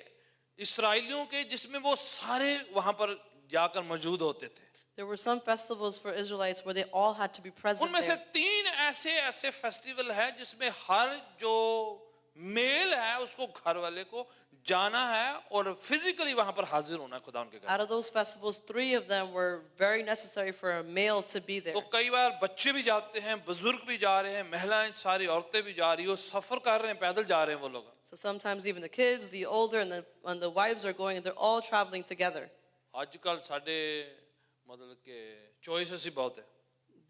इस्राएलियों के जिसमें वो सारे वहां पर जाकर मौजूद होते थे। There were some festivals for Israelites where they all had to be present उनमें से there. 3 ऐसे फेस्टिवल है जिसमें हर जो मेल है उसको घर वाले को जाना है और फिजिकली वहां पर हाजिर होना है खुदा उनके घर। Out of those festivals, 3 of them were very necessary for a male to be there. तो कई बार बच्चे भी जाते हैं, बुजुर्ग भी जा रहे हैं, महिलाएं, सारी औरतें भी जा रही हो, सफर कर रहे हैं, पैदल जा रहे हैं वो लोग। So sometimes even the kids, the older, and the wives are going, and they're all traveling together. आजकल साडे मतलब के चॉइसेस ही बहुत है।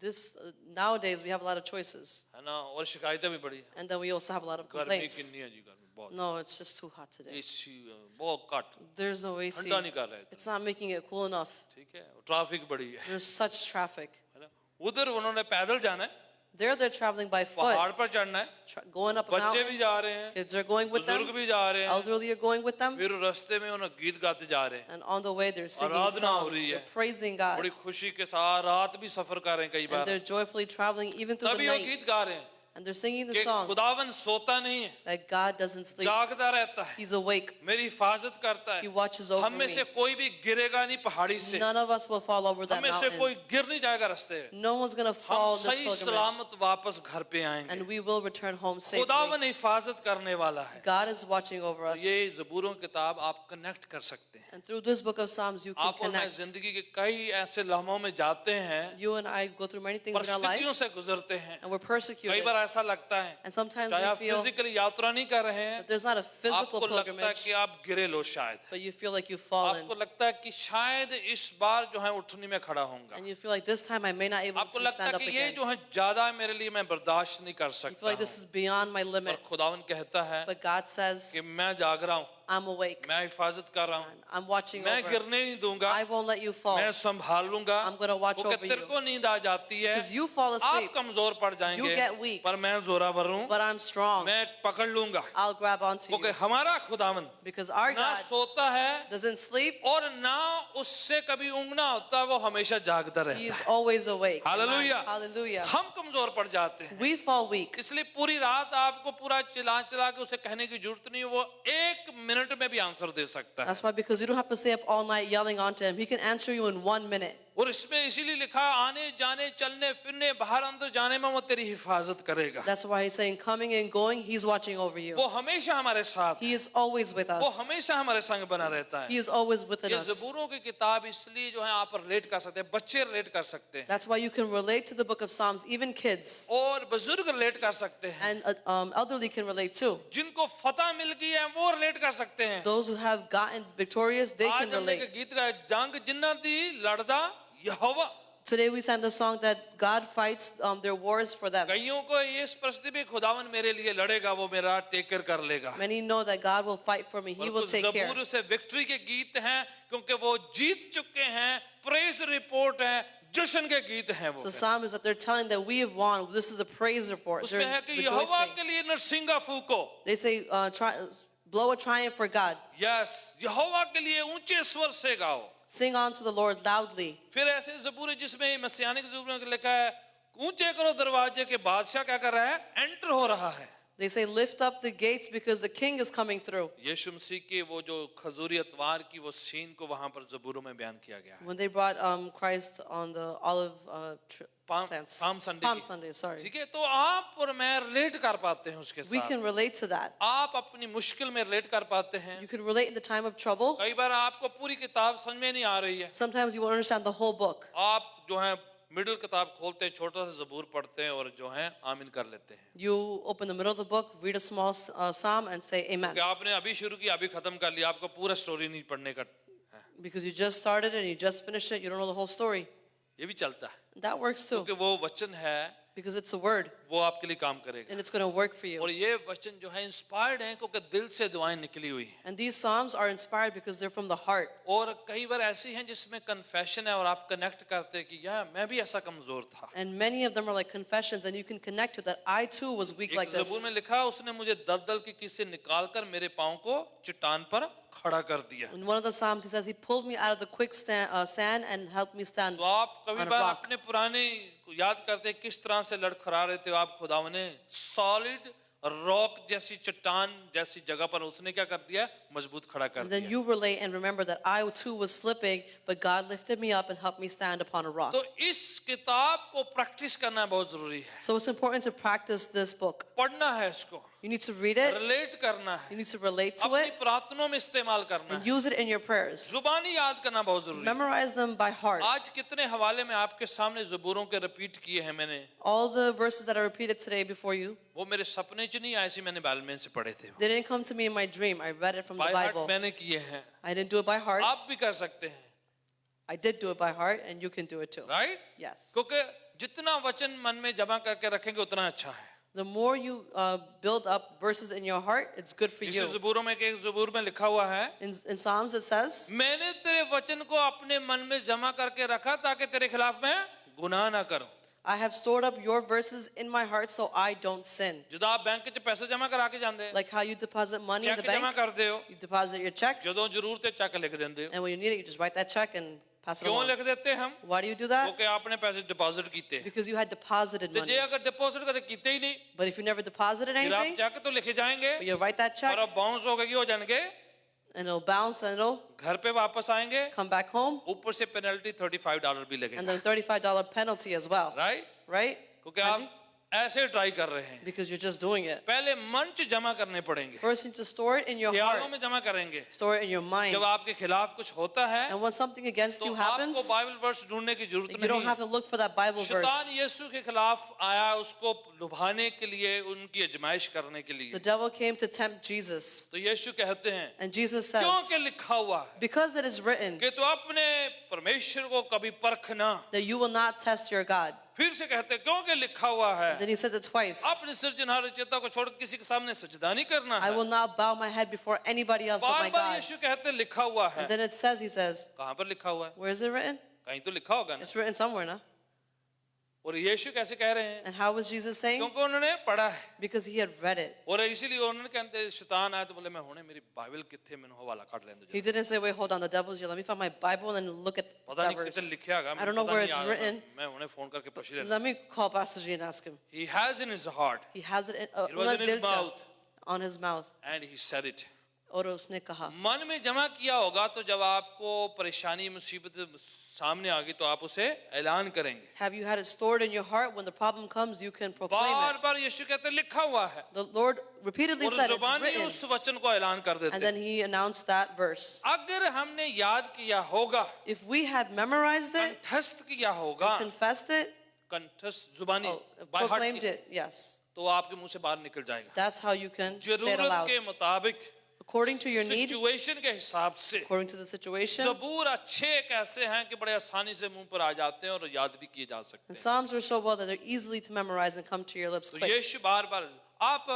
Nowadays we have a lot of choices, है ना, और शिकायतें भी बड़ी हैं। and then we also have a lot of गर्मी complaints. कितनी है जी, गर्मी बहुत, No, it's just too hot today. AC बहुत कट, There's no AC. ठंडा नहीं कर रहे थे, It's not making it cool enough. ठीक है, ट्रैफिक बड़ी है, There's such traffic. है ना। उधर उन्होंने पैदल जाना है, They're traveling by foot, पहाड़ पर चढ़ना है, going up a बच्चे भी mountain. जा रहे हैं, Kids are going with बुजुर्ग them. भी जा रहे हैं, Elderly are going with them. फिर रास्ते में उन्हें गीत गाते जा रहे हैं, And on the way, they're singing आराधना हो songs. रही They're है। praising बड़ी God. खुशी के साथ रात भी सफर कर रहे हैं कई And bar, they're joyfully traveling even through the तभी वो night. गीत गा रहे हैं And they're singing the कि song खुदावन सोता नहीं है, that God doesn't sleep. जागता रहता है, He's awake. मेरी हिफाजत करता है, He watches over हम में me. से कोई भी गिरेगा नहीं पहाड़ी से, None of us will fall over that हम में से mountain. कोई गिर नहीं जाएगा रास्ते में, No one's going to हम fall this सही pilgrimage. सलामत वापस घर पे आएंगे। And we will return home safely. खुदावन हिफाजत करने वाला है। God is watching over us. ये ज़बूरों की किताब आप कनेक्ट कर सकते हैं। And through this book of Psalms, you can आप और मैं connect. जिंदगी के कई ऐसे लम्हों में जाते हैं, You and I go through many things in our परिस्थितियों life, से गुजरते हैं, and we're कई persecuted. बार ऐसा लगता है And sometimes चाहे we आप feel फिजिकली यात्रा नहीं कर रहे हैं, that there's not a physical आपको लगता है pilgrimage, कि आप गिरे लो शायद, but you feel like you've fallen. आपको लगता है कि शायद इस बार जो है उठने में खड़ा होऊंगा, And you feel like this time I may not able आपको to लगता stand है up कि ये again. जो है ज्यादा है मेरे लिए, मैं बर्दाश्त नहीं कर You feel सकता like this हूं। is beyond my और limit. खुदावन कहता है But God says, कि मैं जाग रहा हूँ, I'm awake. मैं हिफाजत कर रहा हूँ, I'm watching मैं over. गिरने नहीं दूंगा, I won't let you fall. मैं संभाल लूंगा। I'm gonna watch वो over तेरे you. को नींद आ जाती है, Because you fall आप asleep, कमजोर पड़ जाएंगे, You get weak. पर मैं जोरावर हूँ, but I'm strong. मैं पकड़ लूंगा, I'll grab onto क्योंकि you. हमारा खुदावन Because our ना God सोता है doesn't sleep. और ना उससे कभी ऊँघना होता, वो हमेशा जागता He रहता is है। always awake. हालेलुया। Hallelujah. हम कमजोर पड़ जाते हैं, We fall weak. इसलिए पूरी रात आपको पूरा चिल्ला चिल्ला के उसे कहने की जरूरत नहीं है, वो 1 मिनट में भी आंसर दे सकता है। That's why, because you don't have to stay up all night yelling onto him. He can answer you in 1 minute. और इसमें इसीलिए लिखा, आने जाने चलने फिरने बाहर अंदर जाने में वो तेरी हिफाजत करेगा। That's why he's saying coming and going, he's watching over you. वो हमेशा हमारे साथ है, He is always with वो us. हमेशा हमारे संग बना रहता He है। is always within ये us. ज़बूरों की किताब इसलिए जो है आप रिलेट कर सकते हैं, बच्चे रिलेट कर सकते हैं, That's why you can relate to the book of Psalms, even kids. और बुजुर्ग रिलेट कर सकते हैं, And elderly can relate too. जिनको फतह मिल गई है वो रिलेट कर सकते हैं। Those who have gotten victorious, they आज can हमने एक relate. गीत गाया, जंग जिन्ना दी लड़दा यहोवा। Today we sang the song that God fights their wars for them. कईयों को ये इस परिस्थिति में खुदावन मेरे लिए लड़ेगा, वो मेरा टेक केयर कर लेगा। Many know that God will fight for me. He और will कुछ take care. ज़बूर से विक्ट्री के गीत हैं, क्योंकि वो जीत चुके हैं, प्रेज रिपोर्ट है, जश्न के गीत हैं वो। So Psalm is that they're telling that we have won. This is a praise report. उसमें है They're कि यहोवा rejoicing. के लिए नरसिंगा फूको, They say, blow a triumph for God. Yes, यहोवा के लिए ऊंचे स्वर से गाओ। Sing unto the Lord loudly. फिर ऐसे ज़बूर है जिसमें मसीहानिक ज़बूर में लिखा है, ऊंचे करो दरवाजे के, बादशाह क्या कर रहा है, एंटर हो रहा है। They say, lift up the gates because the king is coming through. यीशु मसीह के वो जो खजूरी अतवार की वो सीन को वहां पर ज़बूरों में बयान किया गया है। When they brought Christ on the olive plants. Palm Sunday Palm की। Sunday, sorry. ठीक है, तो आप और मैं रिलेट कर पाते हैं उसके We साथ, can relate to that. आप अपनी मुश्किल में रिलेट कर पाते हैं। You can relate in the time of trouble. कई बार आपको पूरी किताब समझ में नहीं आ रही है, Sometimes you won't understand the whole book. आप जो है मिडिल किताब खोलते हैं, छोटा सा ज़बूर पढ़ते हैं और जो है आमीन कर लेते हैं, You open the middle of the book, read a small psalm, and say amen. कि आपने अभी शुरू किया, अभी खत्म कर लिया, आपको पूरा स्टोरी नहीं पढ़ने का है। Because you just started and you just finished it, you don't know the whole story. ये भी चलता है, That works too, क्योंकि वो वचन है, because it's a word वो आपके लिए काम करेगा। and it's going to work for you. और ये वचन जो है इंस्पायर्ड है, क्योंकि दिल से दुआएं निकली हुई हैं। And these psalms are inspired because they're from the heart. और कई बार ऐसी हैं जिसमें कन्फेशन है और आप कनेक्ट करते हैं कि यार मैं भी ऐसा कमजोर था। And many of them are like confessions, and you can connect to that. I too was weak like एक this. ज़बूर में लिखा, उसने मुझे दलदल की किस्से निकालकर मेरे पाँव को चट्टान पर खड़ा कर दिया। In one of the psalms, he says, he pulled me out of the sand and helped me stand तो आप कभी on a बार rock. अपने पुराने को याद करते हैं किस तरह से लड़खड़ा रहे थे आप, खुदावन ने सॉलिड रॉक जैसी चट्टान जैसी जगह पर उसने क्या कर दिया, मजबूत खड़ा कर And then दिया। you relate and remember that I too was slipping, but God lifted me up and helped me stand upon a rock. तो इस किताब को प्रैक्टिस करना बहुत जरूरी है, So it's important to practice this book. पढ़ना है इसको, You need to read it, relate करना है, you need to relate to अपनी it, प्रार्थनाओं में इस्तेमाल करना and है, use it in your prayers. जुबानी याद करना बहुत जरूरी है। Memorize them by heart. आज कितने हवाले में आपके सामने ज़बूरों के रिपीट किए हैं मैंने, All the verses that are repeated today before you, वो मेरे सपने च नहीं आए सी, मैंने बाइबल में से पढ़े थे, they didn't come to me in my dream. I read it from the by heart Bible. मैंने किए हैं, I didn't do it by heart. आप भी कर सकते हैं, I did do it by heart, and you can do it too. Right? Yes. क्योंकि जितना वचन मन में जमा करके रखेंगे उतना अच्छा है। The more you build up verses in your heart, it's good for इस you. ज़बूरों में एक ज़बूर में लिखा हुआ है, In Psalms it says, मैंने तेरे वचन को अपने मन में जमा करके रखा ताकि तेरे खिलाफ मैं गुनाह ना करूं। I have stored up your verses in my heart so I don't sin. ਜਦੋਂ आप बैंक च पैसे जमा करा के जांदे, Like how you deposit money in the cheque जमा bank, करदे हो, you deposit your check, ਜਦੋਂ ਜ਼ਰੂरਤ ਹੈ ਚੱਕ ਲਿਖ ਦਿੰਦੇ ਹੋ। and when you need it, you just write that check and pass it क्यों along. लिख देते हम? Why do you do that? क्योंकि आपने पैसे डिपॉजिट कीते। Because you had deposited तो जे money. अगर डिपॉजिट कदे कीते ही नहीं, But if you never deposited फिर आप anything, चेक तो लिखे जाएंगे you write that check, और अब बाउंस हो गए हो जाएंगे, and it'll bounce and it'll घर पे वापस आएंगे, come back home, ऊपर से पेनल्टी $35 भी and लगेगा, then $35 penalty as well. Right? Right? क्योंकि आप ऐसे ट्राई कर रहे हैं। Because you're just doing it. पहले मन च जमा करने पड़ेंगे, First, you need to store it in your ख्यालों heart, में जमा करेंगे। store it in your mind. जब आपके खिलाफ कुछ होता है And when something against तो you आपको happens, बाइबल वर्स ढूंढने की जरूरत you don't नहीं have है। to look for that Bible शैतान verse. यीशु के खिलाफ आया उसको लुभाने के लिए, उनकी आजमाइश करने के लिए। The devil came to tempt Jesus. तो यीशु कहते हैं, And Jesus says, क्योंकि लिखा हुआ है because it is written कि तू अपने परमेश्वर को कभी परखना। that you will not test your God. फिर से कहते हैं, क्योंकि लिखा हुआ है Then he says it twice. अपने सृजनहार रचयिता को छोड़ किसी के सामने सजदा नहीं करना I है। will not bow my head before anybody else but bar my bar God. यीशु कहते हैं लिखा हुआ है। And then it says, he says, कहाँ पर लिखा हुआ है? where is it written? कहीं तो लिखा होगा ना। It's written somewhere, no? और यीशु कैसे कह रहे हैं? And how was Jesus saying? क्योंकि उन्होंने पढ़ा है Because he had read it. और इसीलिए उन्होंने कहते शैतान आया तो बोले मैं होने मेरी बाइबल किथे मैंने हवाला काट लेने He दो। didn't say, wait, hold on, the devil's here. Let me find my Bible and look at पता that नहीं कितने verse. लिखे होगा, I don't know where it's written. मैं उन्हें फोन करके पूछ लेता। Let me call Pastor G and ask him. He has in his heart, He has it in, it was in his mouth on his mouth. and he said it. और उसने कहा. मन में जमा किया होगा तो जब आपको परेशानी मुसीबत सामने आ गई तो आप उसे ऐलान करेंगे। Have you had it stored in your heart? When the problem comes, you can proclaim bar it. बार यीशु कहते हैं लिखा हुआ है The Lord repeatedly और said it's जुबानी written. उस वचन को ऐलान कर देते And हैं। then he announced that verse. अगर हमने याद किया होगा, If we had memorized it, कंठस्थ किया होगा, confessed it, कंठस्थ जुबानी oh, by heart proclaimed किया, it, yes. तो आपके मुंह से बाहर निकल जाएगा। That's how you can say it जरूरत aloud. के मुताबिक, According to your need, situation के हिसाब से। according to the situation. ज़बूर अच्छे एक ऐसे हैं कि बड़े आसानी से मुंह पर आ जाते हैं और याद भी किए जा सकते And हैं। Psalms are so well that they're easily to memorize and come to your lips तो quick. यीशु बार बार आप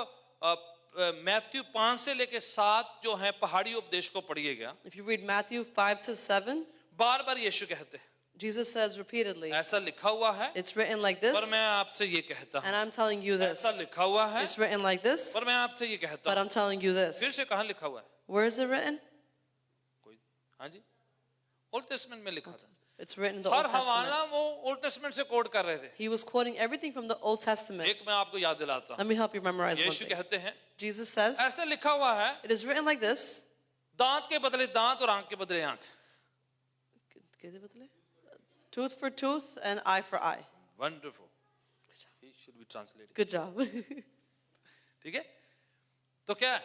मैथ्यू 5 से लेके 7 जो है पहाड़ी उपदेश को पढ़िएगा, If you read Matthew 5 to 7, बार बार यीशु कहते हैं Jesus says repeatedly, ऐसा लिखा हुआ है it's written like this, पर मैं आपसे ये कहता हूँ, and I'm telling you this. ऐसा लिखा हुआ है It's written like this, पर मैं आपसे ये कहता but हूँ। I'm telling you फिर this. से कहाँ लिखा हुआ है? Where is it written? कोई हाँ जी, ओल्ड टेस्टमेंट में लिखा था। It's written in the her Old Testament. हवाला वो ओल्ड टेस्टमेंट से कोट कर रहे थे। He was quoting everything from the Old Testament. एक मैं आपको याद दिलाता हूँ, Let me help you memorize one Yeshu thing. कहते हैं Jesus says, ऐसा लिखा हुआ है, it is written like this. दांत के बदले दांत और आंख के बदले आंख। Tooth for tooth and eye for eye. Wonderful. He should be translated. Good job. ठीक है? तो क्या है?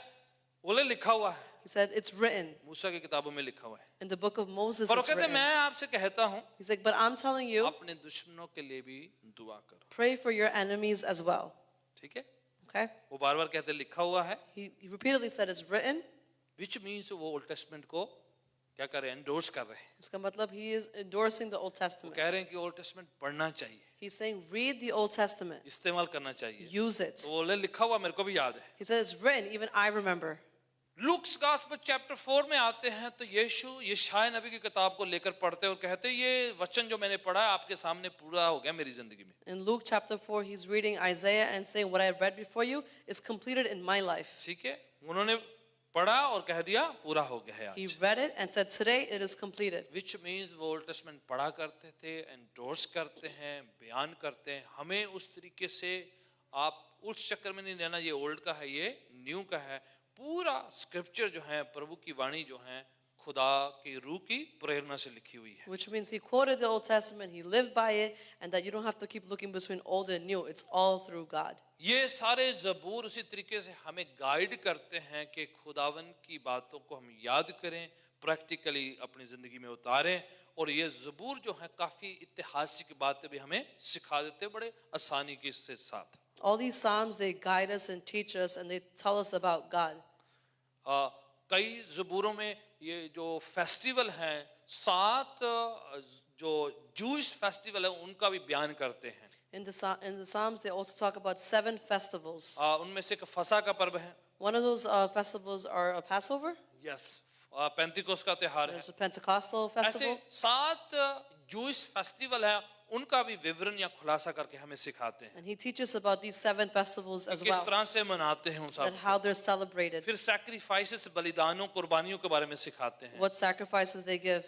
बोले लिखा हुआ है, He said, it's written. मूसा की किताबों में लिखा हुआ है। In the book of Moses पर वो it's कहते हैं written. मैं आपसे कहता हूँ, He's like, but I'm telling you, अपने दुश्मनों के लिए भी दुआ करो। pray for your enemies as well. ठीक है? Okay? वो बार बार कहते हैं लिखा हुआ है, He repeatedly said it's written. which means वो ओल्ड टेस्टमेंट को क्या कर रहे हैं? एंडोर्स कर रहे हैं। उसका मतलब he is endorsing the Old वो Testament. कह रहे हैं कि ओल्ड टेस्टमेंट पढ़ना चाहिए, He's saying, read the Old Testament. इस्तेमाल करना चाहिए। Use it. तो बोले लिखा हुआ मेरे को भी याद है। He said, it's written, even I remember. Luke's gospel chapter 4 में आते हैं तो यीशु यशायाह नबी की किताब को लेकर पढ़ते हैं और कहते हैं ये वचन जो मैंने पढ़ा है आपके सामने पूरा हो गया मेरी जिंदगी में। In Luke chapter 4, he's reading Isaiah and saying, what I read before you is completed in my life. ठीक है, उन्होंने पढ़ा और कह दिया पूरा हो गया है He आज। read it and said, today it is completed. Which means वो ओल्ड टेस्टमेंट पढ़ा करते थे, एंडोर्स करते हैं, बयान करते हैं। हमें उस तरीके से आप उस चक्कर में नहीं रहना ये ओल्ड का है ये न्यू का है। पूरा स्क्रिप्चर जो है प्रभु की वाणी जो है खुदा की रूह की प्रेरणा से लिखी हुई है। Which means he quoted the Old Testament, he lived by it, and that you don't have to keep looking between old and new. It's all through God. ये सारे ज़बूर उसी तरीके से हमें गाइड करते हैं कि खुदावन की बातों को हम याद करें, प्रैक्टिकली अपनी ज़िंदगी में उतारें। और ये ज़बूर जो है काफ़ी ऐतिहासिक बातें भी हमें सिखा देते हैं बड़े आसानी के साथ। All these Psalms, they guide us and teach us, and they tell us about God. कई ज़बूरों में ये जो फेस्टिवल हैं 7 जो जूइश फेस्टिवल है उनका भी बयान करते हैं। In the Psalms, they also talk about 7 festivals. उनमें से एक फसा का पर्व है, One of those festivals are a Passover. Yes, Pentecost का त्योहार है। There's a Pentecostal ऐसे festival. 7 जूइश फेस्टिवल है, उनका भी विवरण या खुलासा करके हमें सिखाते हैं And he teaches about these 7 festivals as किस well, तरह से मनाते हैं उन and सब। how they're celebrated, फिर सैक्रिफाइसेस, बलिदानों, कुर्बानियों के बारे में सिखाते हैं। what sacrifices they give.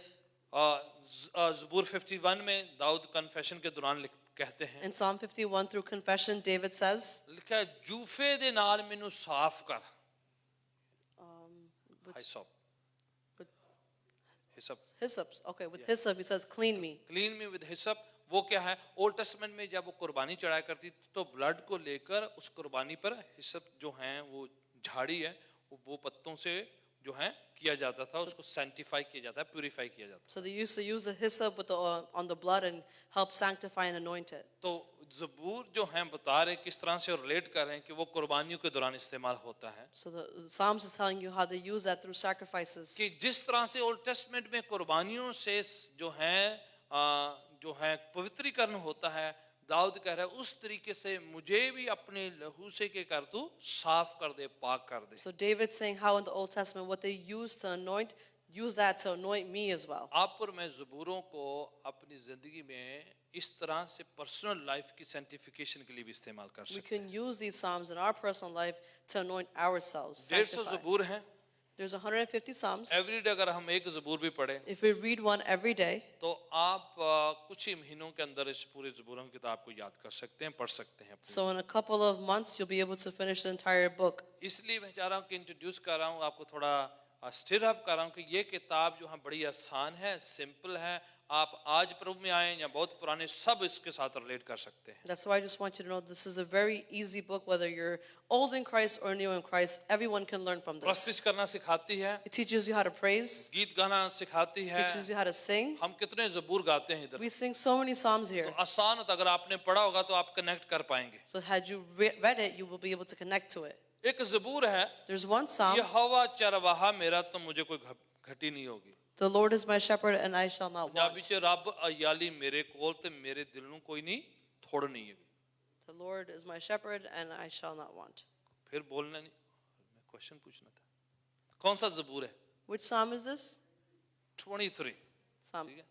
ज़बूर 51 में दाऊद कन्फेशन के दौरान कहते हैं, In Psalm 51 through confession, David says, लिखा है जूफे दे नाल मैनू साफ कर, hyssop, hyssop, hyssop. Okay, with hyssop, he says, clean me. Clean me with hyssop. वो क्या है, ओल्ड टेस्टमेंट में जब वो कुर्बानी चढ़ाया करती तो ब्लड को लेकर उस कुर्बानी पर हिसप जो है वो झाड़ी है, वो पत्तों से जो है किया जाता था, उसको सैंक्टिफाई किया जाता है, प्यूरिफाई किया जाता So they used to use the hyssop with on the blood and help sanctify and anoint it. है। तो ज़बूर जो है बता रहे किस तरह से रिलेट कर रहे हैं कि वो कुर्बानियों के दौरान इस्तेमाल होता है, So the Psalms is telling you how they use that through sacrifices. कि जिस तरह से ओल्ड टेस्टमेंट में कुर्बानियों से जो है पवित्रीकरण होता है, दाऊद कह रहा है उस तरीके से मुझे भी अपने लहू से के कर तू साफ कर दे, पाक कर दे। So David's saying how in the Old Testament what they used to anoint, use that to anoint me as well. आप और मैं ज़बूरों को अपनी जिंदगी में इस तरह से पर्सनल लाइफ की सैंक्टिफिकेशन के लिए भी इस्तेमाल कर We सकते हैं। can use these Psalms in our personal life to anoint ourselves. 150 sanctify. ज़बूर हैं, There's 150 Psalms. एवरी डे अगर हम एक ज़बूर भी पढ़े If we read one every day, तो आप कुछ ही महीनों के अंदर इस पूरे ज़बूरों की किताब को याद कर सकते हैं, पढ़ सकते हैं अपनी। so in a couple of months you'll be able to finish the entire book. इसलिए मैं चाह रहा हूँ कि इंट्रोड्यूस कर रहा हूँ आपको, थोड़ा स्टिर अप कर रहा हूँ कि ये किताब जो है बड़ी आसान है, सिंपल है। आप आज प्रभु में आए या बहुत पुराने, सब इसके साथ रिलेट कर सकते हैं। That's why I just want you to know this is a very easy book, whether you're old in Christ or new in Christ, everyone can learn from प्रस्तुत this. करना सिखाती है, It teaches you how to praise, गीत गाना सिखाती है। teaches you how to sing. हम कितने ज़बूर गाते हैं इधर, We sing so many Psalms तो here. आसान होता, अगर आपने पढ़ा होगा तो आप कनेक्ट कर पाएंगे। So had you read it, you will be able to connect to it. एक ज़बूर है, There's one Psalm, यहोवा चरवाहा मेरा तो मुझे कोई घटी नहीं होगी। the Lord is my shepherd and I shall not Punjabi want. च रब अयाली मेरे कोल ते मेरे दिल नूं कोई नहीं थोड़ नहीं है। The Lord is my shepherd and I shall not want. फिर बोलना नहीं, मैं क्वेश्चन पूछना था, कौन सा ज़बूर है? Which Psalm is this? 23। Psalm. ठीक है,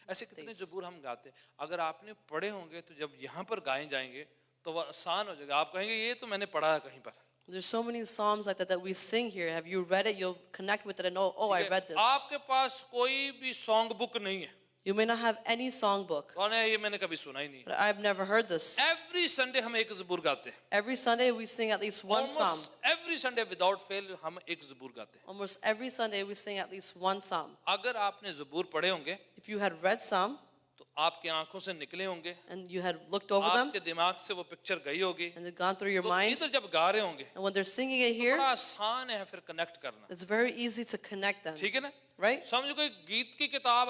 ऐसे कितने ज़बूर हम गाते हैं, अगर आपने पढ़े होंगे तो जब यहाँ पर गाए जाएंगे तो वह आसान हो जाएगा। आप कहेंगे ये तो मैंने पढ़ा है कहीं पर। There's so many Psalms like that we sing here. Have you read it? You'll connect with it and know, oh, I ठीक है? read this. आपके पास कोई भी सॉन्ग बुक नहीं है, You may not have any song book, कौन है ये मैंने कभी सुना ही नहीं। but I've never heard this. Every Sunday हम एक ज़बूर गाते हैं, Every Sunday we sing at least one psalm. Every Sunday without fail हम एक ज़बूर गाते हैं। Almost every Sunday we sing at least one psalm. अगर आपने ज़बूर पढ़े होंगे If you had read some तो आपकी आंखों से निकले होंगे, and you had looked over them आपके दिमाग से वो पिक्चर गई होगी, and it gone through your तो mind, इधर जब गा रहे होंगे and when they're singing it बड़ा here, आसान है फिर कनेक्ट करना। it's very easy to connect them, ठीक है ना, right? समझो कोई गीत की किताब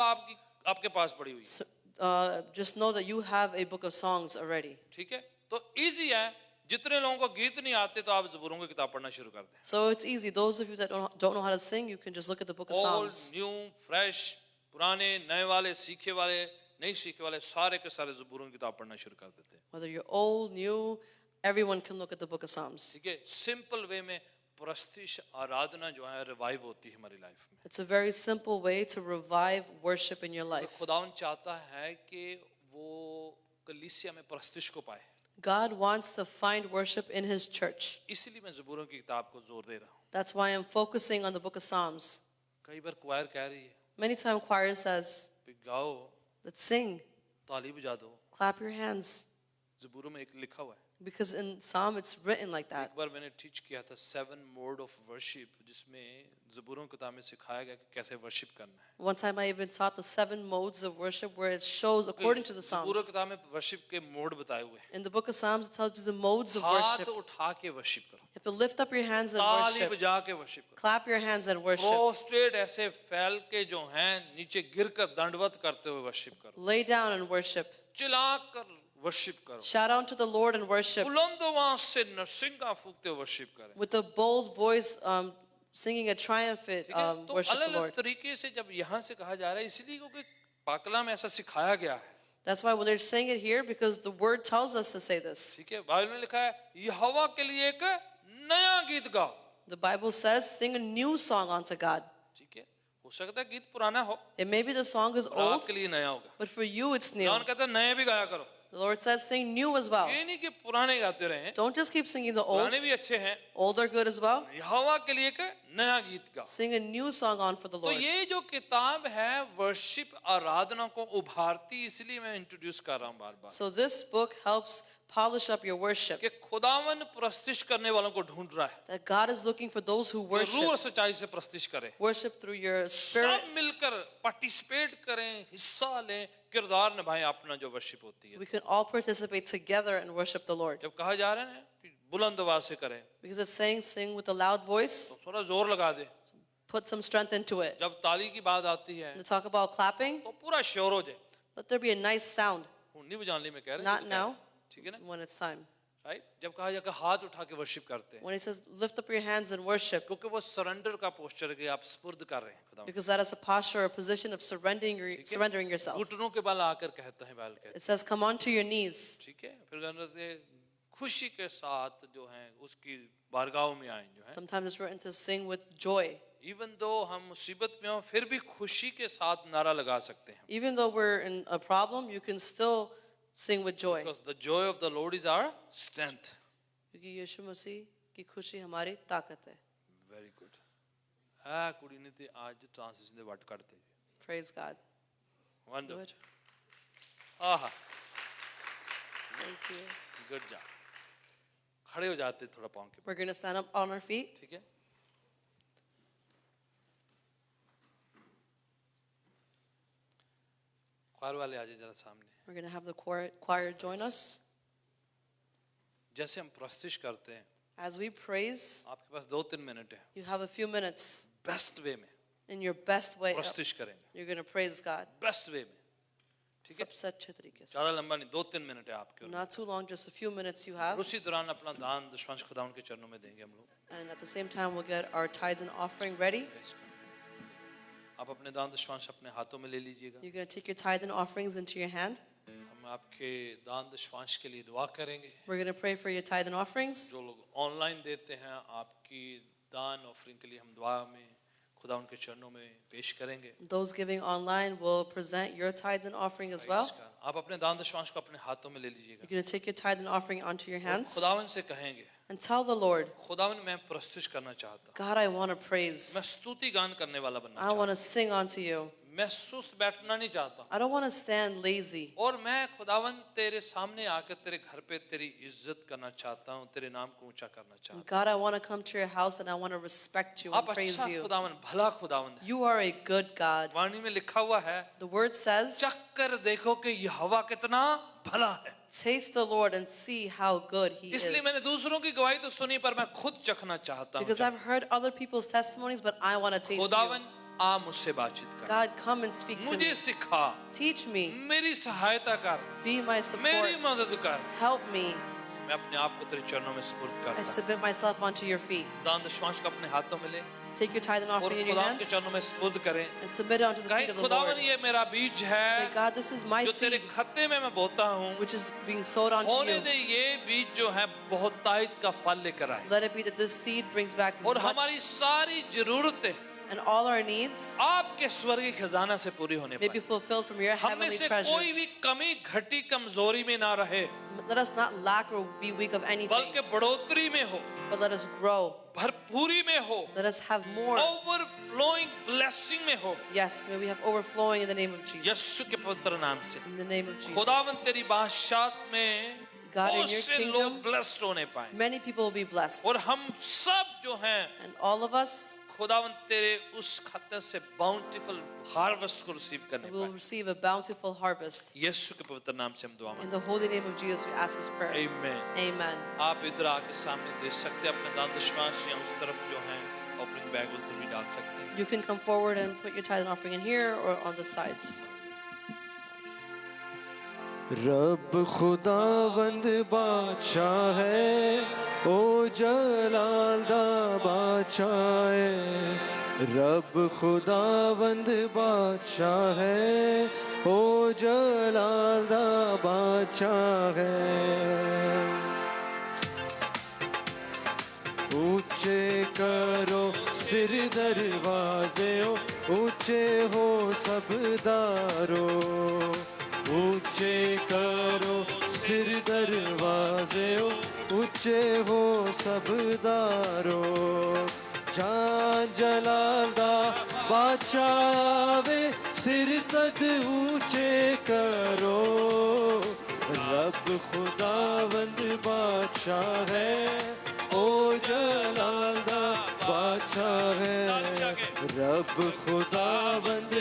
आपके पास पड़ी हुई है, So, just know that you have a book of songs already. ठीक है, तो इजी है। जितने लोगों को गीत नहीं आते तो आप ज़बूरों की किताब पढ़ना शुरू कर दें। So it's easy. Those of you that don't know how to sing, you can just look at the book of old, Psalms. New, fresh, पुराने, नए वाले, सीखे वाले, नहीं सीखे वाले, सारे के सारे ज़बूरों की किताब पढ़ना शुरू कर देते हैं। Whether you're old, new, everyone can look at the book of Psalms. ठीक है, सिंपल वे में प्रस्तिश आराधना जो है रिवाइव होती है हमारी लाइफ में। It's a very simple way to revive worship in your life. खुदावन चाहता है कि वो कलीसिया में प्रस्तिश को पाए, God wants to find worship in His church. इसीलिए मैं ज़बूरों की किताब को जोर दे रहा हूँ। That's why I'm focusing on the book of Psalms. कई बार क्वायर कह रही है Many times choir says, कि गाओ, let's sing, ताली बजा दो, clap your hands. ज़बूरों में एक लिखा हुआ है। Because in Psalm it's written like that. एक बार मैंने टीच किया था 7 मोड ऑफ वर्शिप, जिसमें ज़बूरों की किताब में सिखाया गया कि कैसे वर्शिप करना है। One time I even taught the 7 modes of worship where it shows according to the ज़बूरों Psalms. की किताब में वर्शिप के मोड बताए हुए हैं। In the book of Psalms it tells you the modes of हाथ worship. उठा के वर्शिप करो, You have to lift up your hands and ताली worship. बजा के वर्शिप करो, Clap your hands and worship. Prostate ऐसे फैल के जो हैं नीचे गिरकर दंडवत करते हुए वर्शिप करो, Lay down and worship. चिल्लाकर वर्शिप करो, Shout out to the Lord and worship. बुलंद आवाज से नरसिंगा फूंकते हुए वर्शिप करें। With a bold voice, singing a triumphant ठीक है, तो worship the अलग अलग Lord. तरीके से जब यहाँ से कहा जा रहा है, इसलिए क्योंकि पाकला में ऐसा सिखाया गया है। That's why when they're saying it here, because the word tells us to say this. ठीक है, बाइबल में लिखा है यहोवा के लिए एक नया गीत गाओ. The Bible says, sing a new song unto God. ठीक है, हो सकता है गीत पुराना हो, It may be the song is और old, आपके लिए नया होगा. but for you it's new. John कहता है नए भी गाया करो. The Lord says, sing new as well. ये नहीं कि पुराने गाते रहे, Don't just keep singing the old. पुराने भी अच्छे हैं. Old are good as well. यहोवा के लिए एक नया गीत गाओ. Sing a new song on for the तो Lord. ये जो किताब है वर्शिप आराधना को उभारती, इसलिए मैं इंट्रोड्यूस कर रहा हूँ बार बार So this book helps polish up your worship. कि खुदावन प्रस्तिश करने वालों को ढूंढ रहा है, That God is looking for those who जो रूह और worship. सच्चाई से प्रस्तिश करें. Worship through your spirit. सब मिलकर पार्टिसिपेट करें, हिस्सा लें, किरदार निभाएं अपना जो वर्शिप होती है. We can all participate together and worship the Lord. जब कहा जा रहा है ना कि बुलंद आवाज से करें, Because it's saying sing with a loud voice, तो थोड़ा जोर लगा दे. put some strength into it. जब ताली की बात आती है To talk about clapping, तो पूरा शोर हो जाए. let there be a nice sound. हुंडी बजाने में कह रहे Not हैं, now, ठीक है ना, when it's time. राइट. जब कहा जाए कि हाथ उठा के वर्शिप करते हैं, When he says lift up your hands and worship, क्योंकि वो सरेंडर का पोस्चर है कि आप स्पुर्द कर रहे हैं खुदा. because that is a posture or a position of surrendering yourself. घुटनों के बल आकर कहता है, बाल कहते It says come onto your knees. हैं, ठीक है. फिर कहते हैं खुशी के साथ जो है उसकी बारगाहों में आए जो है. Sometimes it's written to sing with joy. Even though हम मुसीबत में हो फिर भी खुशी के साथ नारा लगा सकते हैं. Even though we're in a problem, you can still sing with joy. Because the joy of the Lord is our strength. क्योंकि यीशु मसीह की खुशी हमारी ताकत है. Very good. आ कुड़ी ने ते आज ट्रांसलेशन दे वर्ड करते हैं. Praise God. Wonderful. Good. आहा, Thank you. Good job. खड़े हो जाते थोड़ा पाँव के. We're going to stand up on our feet. ठीक है. ख्वार वाले आ जाए जरा सामने. We're going to have the choir join us. जैसे हम प्रस्तुत करते हैं, As we praise, आपके पास 2-3 मिनट है. you have a few minutes best way में in your best way. प्रस्तुत करेंगे. You're going to praise God. Best way में. ठीक है. सबसे अच्छे तरीके से. ज़्यादा लंबा नहीं, 2-3 मिनट है आपके. और Not too long, just a few minutes you have. उसी दौरान अपना दान दशवांश खुदा उनके चरणों में देंगे हम लोग. And at the same time, we'll get our tithes and offering ready. आप अपने दान दशवांश अपने हाथों में ले लीजिएगा. You're going to take your tithes and offerings into your hand. हम आपके दान दशवांश के लिए दुआ करेंगे. We're going to pray for your tithe and offerings. जो लोग ऑनलाइन देते हैं आपकी दान ऑफरिंग के लिए हम दुआ में खुदा उनके चरणों में पेश करेंगे. Those giving online will present your tithes and offering as well. आप अपने दान दशवांश को अपने हाथों में ले लीजिएगा. You're going to take your tithe and offering onto your hands खुदावन से कहेंगे, and tell the Lord, खुदावन मैं प्रस्तुत करना चाहता हूँ. God, I want to praise. मैं स्तुति गान करने वाला बनना I चाहता हूँ. want to sing unto you. मैं सुस्त बैठना नहीं चाहता. I don't want to stand lazy. और मैं खुदावन तेरे सामने आकर तेरे घर पे तेरी इज्जत करना चाहता हूँ, तेरे नाम को ऊंचा करना चाहता हूँ. God, I want to come to your house and I want to respect you and आप praise अच्छा you. खुदावन, भला खुदावन है. You are a good God. वाणी में लिखा हुआ है, The word says, चख कर देखो कि यहोवा कितना भला है. taste the Lord and see how good he is. इसलिए मैंने दूसरों की गवाही तो सुनी, पर मैं खुद चखना चाहता Because हूँ. I've heard other people's testimonies, but I want to taste you. खुदावन आ मुझसे बातचीत कर. God, come and speak to मुझे me. सिखा, Teach me. मेरी सहायता कर, Be my मेरी support. मदद कर. Help me. मैं अपने आप को तेरे चरणों में सुपुर्द I करता हूँ. submit myself onto your feet. दान दशवांश को अपने हाथों में ले Take your tithe and और offering in your खुदा के hands चरणों में सुपुर्द करें. and submit it unto the feet कहीं of the खुदावन Lord. ये मेरा बीज Say, है God, this is my जो तेरे seed खत्ते में मैं बोता हूँ. which is being sowed onto होने you. दे ये बीज जो है बहुत तायद का फल लेकर आए. Let it be that this seed brings back और much हमारी सारी जरूरतें and all our needs आपके स्वर्गीय खजाना से पूरी होने may be पाए. fulfilled from your हम में heavenly से कोई भी treasures. कमी घटी कमजोरी में ना रहे, Let us not lack or be weak of anything, बल्कि बढ़ोतरी में हो, but let us grow. भरपूरी में हो, Let us have more. Overflowing blessing में हो. Yes, may we have overflowing in the name of Jesus. यीशु के पवित्र नाम से In the name of Jesus. खुदावन तेरी बादशाहत में God, in बहुत your से kingdom, लोग ब्लेस्ड होने पाए. many people will be blessed. और हम सब जो हैं And all of us खुदावन तेरे उस खत्ते से बाउंटीफुल हार्वेस्ट को रिसीव करने will पाए. receive a bountiful harvest. यीशु के पवित्र नाम से हम दुआ In मांगते the holy name of Jesus, we ask this prayer. हैं. आमीन. Amen. आप इधर आके सामने दे सकते हैं अपने दान दशवांश या उस तरफ जो है ऑफरिंग बैग उधर भी डाल सकते हैं. You can come forward and put your tithe and offering in here or on the sides. रब खुदावंद बादशाह है, ओ जलाल दा बादशाह है. रब खुदावंद बादशाह है, ओ जलाल दा बादशाह है। ऊंचे करो सिर दरवाजे ओ, ऊंचे हो सब दारो। ऊंचे करो सिर दरवाजे ओ, ऊंचे हो सब दारो। जान जलाल दा बादशाह वे, सिर तक ऊंचे करो। रब खुदावंद बादशाह है, ओ जलाल दा बादशाह है। रब खुदावंद